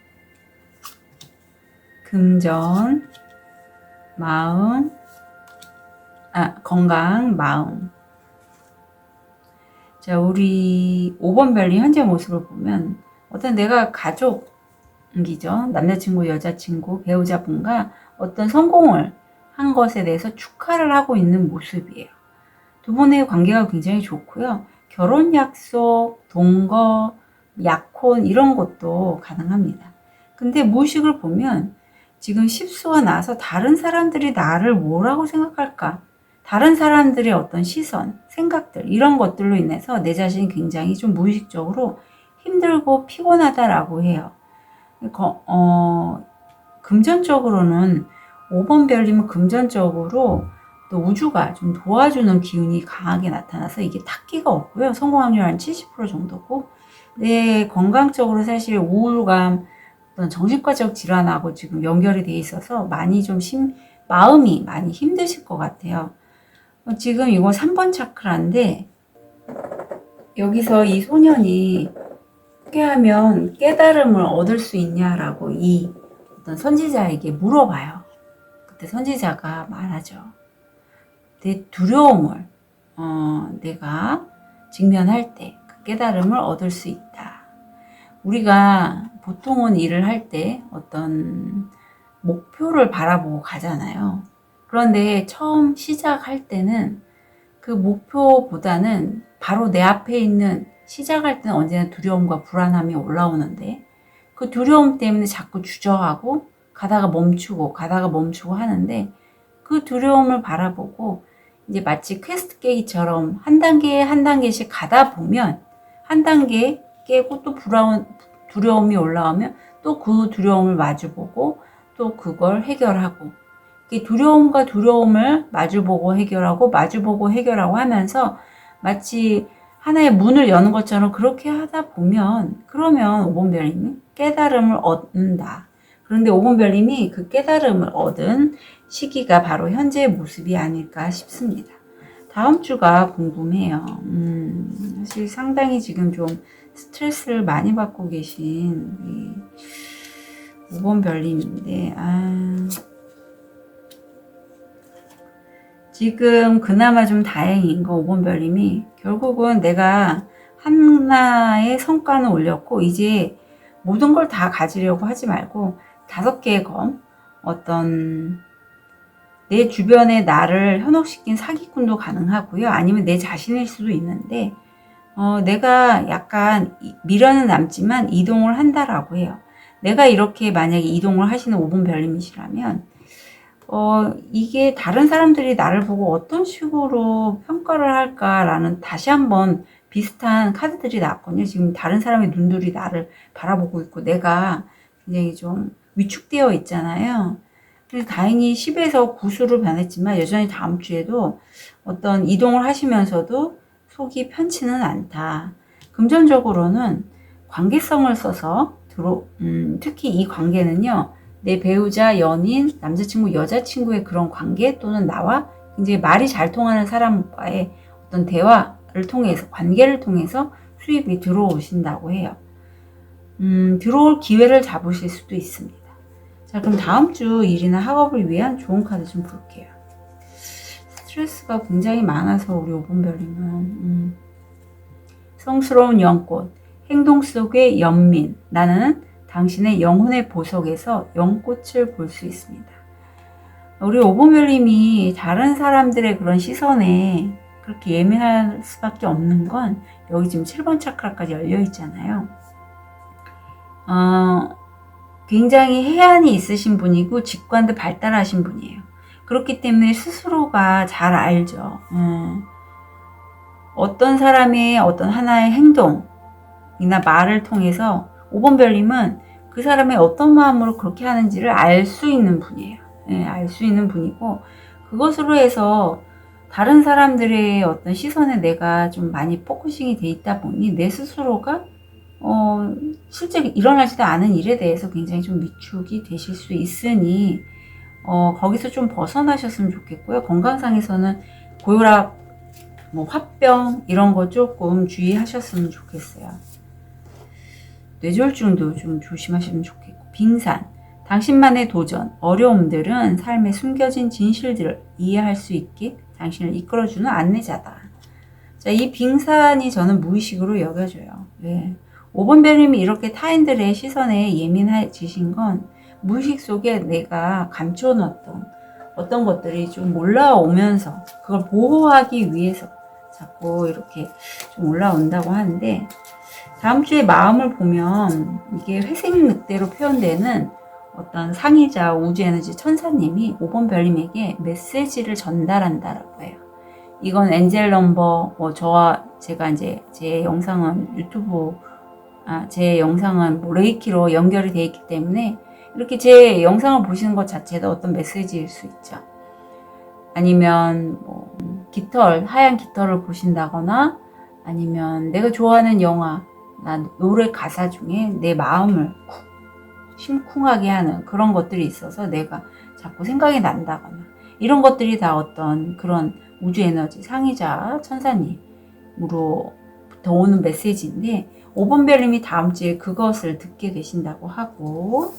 금전, 마음, 건강, 마음. 자, 우리 5번 별님 현재 모습을 보면 어떤 내가 가족이죠. 남자친구, 여자친구, 배우자분과 어떤 성공을 한 것에 대해서 축하를 하고 있는 모습이에요. 두 분의 관계가 굉장히 좋고요. 결혼 약속, 동거, 약혼 이런 것도 가능합니다. 근데 무의식을 보면 지금 십수가 나서 다른 사람들이 나를 뭐라고 생각할까? 다른 사람들의 어떤 시선, 생각들 이런 것들로 인해서 내 자신이 굉장히 좀 무의식적으로 힘들고 피곤하다라고 해요. 금전적으로는 5번 별님은 금전적으로 또 우주가 좀 도와주는 기운이 강하게 나타나서 이게 탁기가 없고요. 성공 확률 한 70% 정도고, 내 건강적으로 사실 우울감, 어떤 정신과적 질환하고 지금 연결이 돼 있어서 많이 좀 마음이 많이 힘드실 것 같아요. 지금 이거 3번 차크라인데, 여기서 이 소년이 어떻게 하면 깨달음을 얻을 수 있냐라고 이 어떤 선지자에게 물어봐요. 그때 선지자가 말하죠. 내 두려움을 내가 직면할 때 그 깨달음을 얻을 수 있다. 우리가 보통은 일을 할 때 어떤 목표를 바라보고 가잖아요. 그런데 처음 시작할 때는 그 목표보다는 바로 내 앞에 있는 시작할 때는 언제나 두려움과 불안함이 올라오는데 그 두려움 때문에 자꾸 주저하고 가다가 멈추고 하는데 그 두려움을 바라보고 이제 마치 퀘스트 깨기처럼 한 단계 한 단계씩 가다 보면 한 단계 깨고 또 두려움이 올라오면 또 그 두려움을 마주보고 또 그걸 해결하고 두려움과 두려움을 마주보고 해결하고 하면서 마치 하나의 문을 여는 것처럼 그렇게 하다 보면 그러면 5번 별님이 깨달음을 얻는다. 그런데 5번 별님이 그 깨달음을 얻은 시기가 바로 현재의 모습이 아닐까 싶습니다. 다음 주가 궁금해요. 사실 상당히 지금 좀 스트레스를 많이 받고 계신 5번 별님인데 지금 그나마 좀 다행인 거 5번 별님이 결국은 내가 하나의 성과는 올렸고 이제 모든 걸 다 가지려고 하지 말고 5개의 검 어떤 내 주변에 나를 현혹시킨 사기꾼도 가능하고요. 아니면 내 자신일 수도 있는데 내가 약간 미련은 남지만 이동을 한다라고 해요. 내가 이렇게 만약에 이동을 하시는 5번 별님이시라면 이게 다른 사람들이 나를 보고 어떤 식으로 평가를 할까라는 다시 한번 비슷한 카드들이 나왔거든요. 지금 다른 사람의 눈들이 나를 바라보고 있고 내가 굉장히 좀 위축되어 있잖아요. 그래서 다행히 10에서 9수로 변했지만 여전히 다음 주에도 어떤 이동을 하시면서도 속이 편치는 않다. 금전적으로는 관계성을 써서 특히 이 관계는요. 내 배우자, 연인, 남자친구, 여자친구의 그런 관계 또는 나와 굉장히 말이 잘 통하는 사람과의 어떤 대화를 통해서 관계를 통해서 수입이 들어오신다고 해요. 들어올 기회를 잡으실 수도 있습니다. 자, 그럼 다음 주 일이나 학업을 위한 좋은 카드 좀 볼게요. 스트레스가 굉장히 많아서 우리 5번 별이면 성스러운 연꽃, 행동 속의 연민, 나는 당신의 영혼의 보석에서 연꽃을 볼 수 있습니다. 우리 5번 별님이 다른 사람들의 그런 시선에 그렇게 예민할 수밖에 없는 건 여기 지금 7번 차크라까지 열려 있잖아요. 굉장히 해안이 있으신 분이고 직관도 발달하신 분이에요. 그렇기 때문에 스스로가 잘 알죠. 어떤 사람의 어떤 하나의 행동이나 말을 통해서 5번 별님은 그 사람의 어떤 마음으로 그렇게 하는지를 알 수 있는 분이에요. 알 수 있는 분이고 그것으로 해서 다른 사람들의 어떤 시선에 내가 좀 많이 포커싱이 돼 있다 보니 내 스스로가 실제 일어나지도 않은 일에 대해서 굉장히 좀 위축이 되실 수 있으니 거기서 좀 벗어나셨으면 좋겠고요. 건강상에서는 고혈압 뭐 화병 이런 거 조금 주의하셨으면 좋겠어요. 뇌졸중도 좀 조심하시면 좋겠고, 빙산, 당신만의 도전, 어려움들은 삶의 숨겨진 진실들을 이해할 수 있게 당신을 이끌어주는 안내자다. 자, 이 빙산이 저는 무의식으로 여겨져요. 왜? 5번 별님이 이렇게 타인들의 시선에 예민해지신 건 무의식 속에 내가 감춰놨던 어떤 것들이 좀 올라오면서 그걸 보호하기 위해서 자꾸 이렇게 좀 올라온다고 하는데, 다음 주에 마음을 보면 이게 회색 늑대로 표현되는 어떤 상의자 우주에너지 천사님이 5번 별님에게 메시지를 전달한다라고 해요. 이건 엔젤 넘버, 제가 이제 제 영상은 제 영상은 뭐 레이키로 연결이 되어 있기 때문에 이렇게 제 영상을 보시는 것 자체도 어떤 메시지일 수 있죠. 아니면 뭐 하얀 깃털을 보신다거나, 아니면 내가 좋아하는 영화, 노래 가사 중에 내 마음을 심쿵하게 하는 그런 것들이 있어서 내가 자꾸 생각이 난다거나, 이런 것들이 다 어떤 그런 우주 에너지 상의자 천사님으로부터 오는 메시지인데, 5번 별님이 다음 주에 그것을 듣게 되신다고 하고,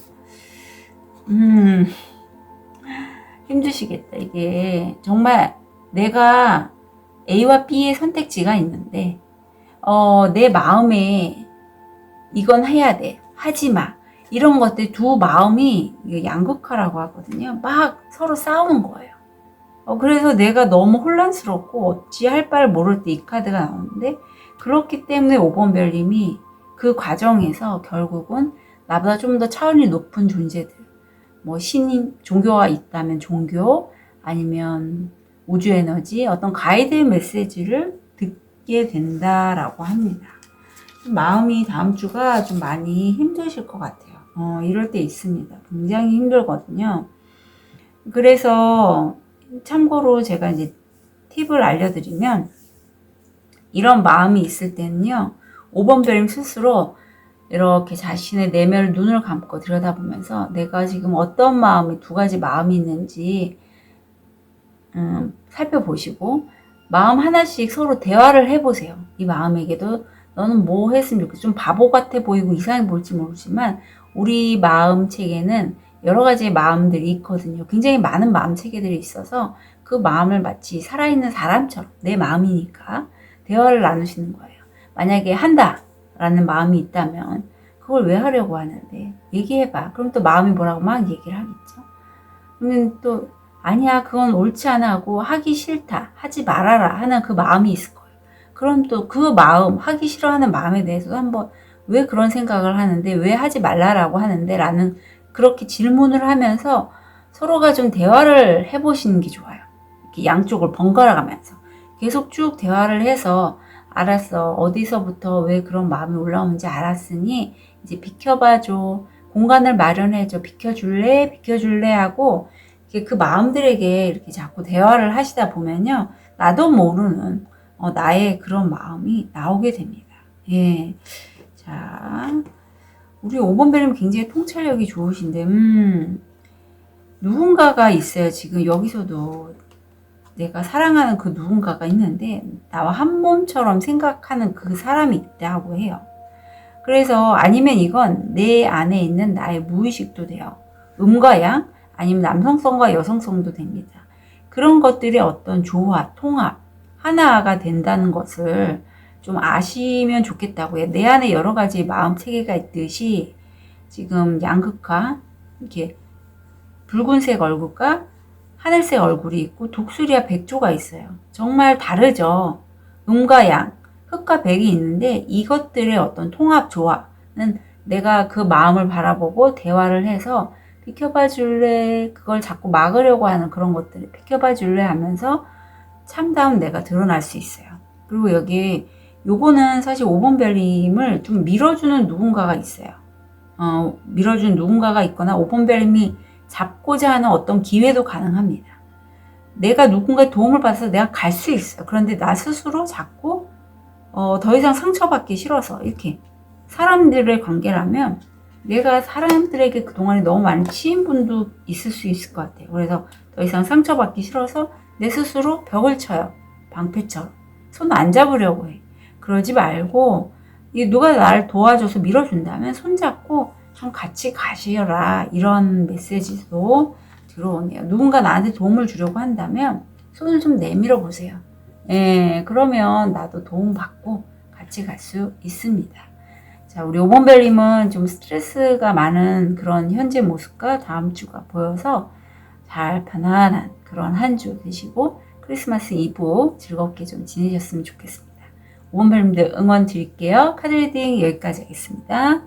힘드시겠다. 이게 정말 내가 A와 B의 선택지가 있는데, 내 마음에 이건 해야 돼, 하지 마, 이런 것들 두 마음이 양극화라고 하거든요. 막 서로 싸우는 거예요. 그래서 내가 너무 혼란스럽고 어찌할 바를 모를 때 이 카드가 나오는데, 그렇기 때문에 5번 별님이 그 과정에서 결국은 나보다 좀 더 차원이 높은 존재들, 뭐 신인, 종교가 있다면 종교, 아니면 우주 에너지, 어떤 가이드의 메시지를 듣게 된다라고 합니다. 마음이 다음 주가 좀 많이 힘드실 것 같아요. 이럴 때 있습니다. 굉장히 힘들거든요. 그래서 참고로 제가 이제 팁을 알려드리면, 이런 마음이 있을 때는요, 5번 별님 스스로 이렇게 자신의 내면을 눈을 감고 들여다보면서 내가 지금 어떤 마음이, 두 가지 마음이 있는지 살펴보시고, 마음 하나씩 서로 대화를 해보세요. 이 마음에게도 너는 뭐 했으면 좋겠어. 좀 바보 같아 보이고 이상해 보일지 모르지만 우리 마음 체계는 여러 가지의 마음들이 있거든요. 굉장히 많은 마음 체계들이 있어서 그 마음을 마치 살아있는 사람처럼, 내 마음이니까 대화를 나누시는 거예요. 만약에 한다라는 마음이 있다면 그걸 왜 하려고 하는데 얘기해봐. 그럼 또 마음이 뭐라고 막 얘기를 하겠죠. 그러면 또 아니야, 그건 옳지 않아 하고 하기 싫다, 하지 말아라 하는 그 마음이 있을 거예요. 그럼 또 그 마음, 하기 싫어하는 마음에 대해서도 한번 왜 그런 생각을 하는데, 왜 하지 말라라고 하는데 라는, 그렇게 질문을 하면서 서로가 좀 대화를 해보시는 게 좋아요. 이렇게 양쪽을 번갈아 가면서 계속 쭉 대화를 해서, 알았어, 어디서부터 왜 그런 마음이 올라오는지 알았으니 이제 비켜봐줘, 공간을 마련해줘, 비켜줄래 하고 그 마음들에게 이렇게 자꾸 대화를 하시다 보면요, 나도 모르는 나의 그런 마음이 나오게 됩니다. 예. 자, 우리 5번 별님 굉장히 통찰력이 좋으신데, 누군가가 있어요. 지금 여기서도 내가 사랑하는 그 누군가가 있는데 나와 한 몸처럼 생각하는 그 사람이 있다고 해요. 그래서 아니면 이건 내 안에 있는 나의 무의식도 돼요. 음과 양, 아니면 남성성과 여성성도 됩니다. 그런 것들이 어떤 조화, 통합, 하나가 된다는 것을 좀 아시면 좋겠다고 해요. 내 안에 여러 가지 마음 체계가 있듯이 지금 양극화, 이렇게 붉은색 얼굴과 하늘색 얼굴이 있고 독수리와 백조가 있어요. 정말 다르죠. 음과 양, 흑과 백이 있는데 이것들의 어떤 통합, 조화는 내가 그 마음을 바라보고 대화를 해서 비켜봐 줄래, 그걸 자꾸 막으려고 하는 그런 것들을 비켜봐 줄래 하면서 참다운 내가 드러날 수 있어요. 그리고 여기 요거는 사실 5번 별님을 좀 밀어주는 누군가가 있어요. 밀어주는 누군가가 있거나 5번 별님이 잡고자 하는 어떤 기회도 가능합니다. 내가 누군가의 도움을 받아서 내가 갈 수 있어요. 그런데 나 스스로 자꾸 더 이상 상처받기 싫어서, 이렇게 사람들의 관계라면 내가 사람들에게 그동안에 너무 많이 치인 분도 있을 수 있을 것 같아요. 그래서 더 이상 상처받기 싫어서 내 스스로 벽을 쳐요. 방패처럼. 손 안 잡으려고 해. 그러지 말고 누가 나를 도와줘서 밀어준다면 손잡고 좀 같이 가시라, 이런 메시지도 들어오네요. 누군가 나한테 도움을 주려고 한다면 손을 좀 내밀어 보세요. 예, 그러면 나도 도움받고 같이 갈 수 있습니다. 자, 우리 5번별님은 좀 스트레스가 많은 그런 현재 모습과 다음 주가 보여서 잘 편안한 그런 한 주 되시고 크리스마스 이브 즐겁게 좀 지내셨으면 좋겠습니다. 5번별님들 응원 드릴게요. 카드 리딩 여기까지 하겠습니다.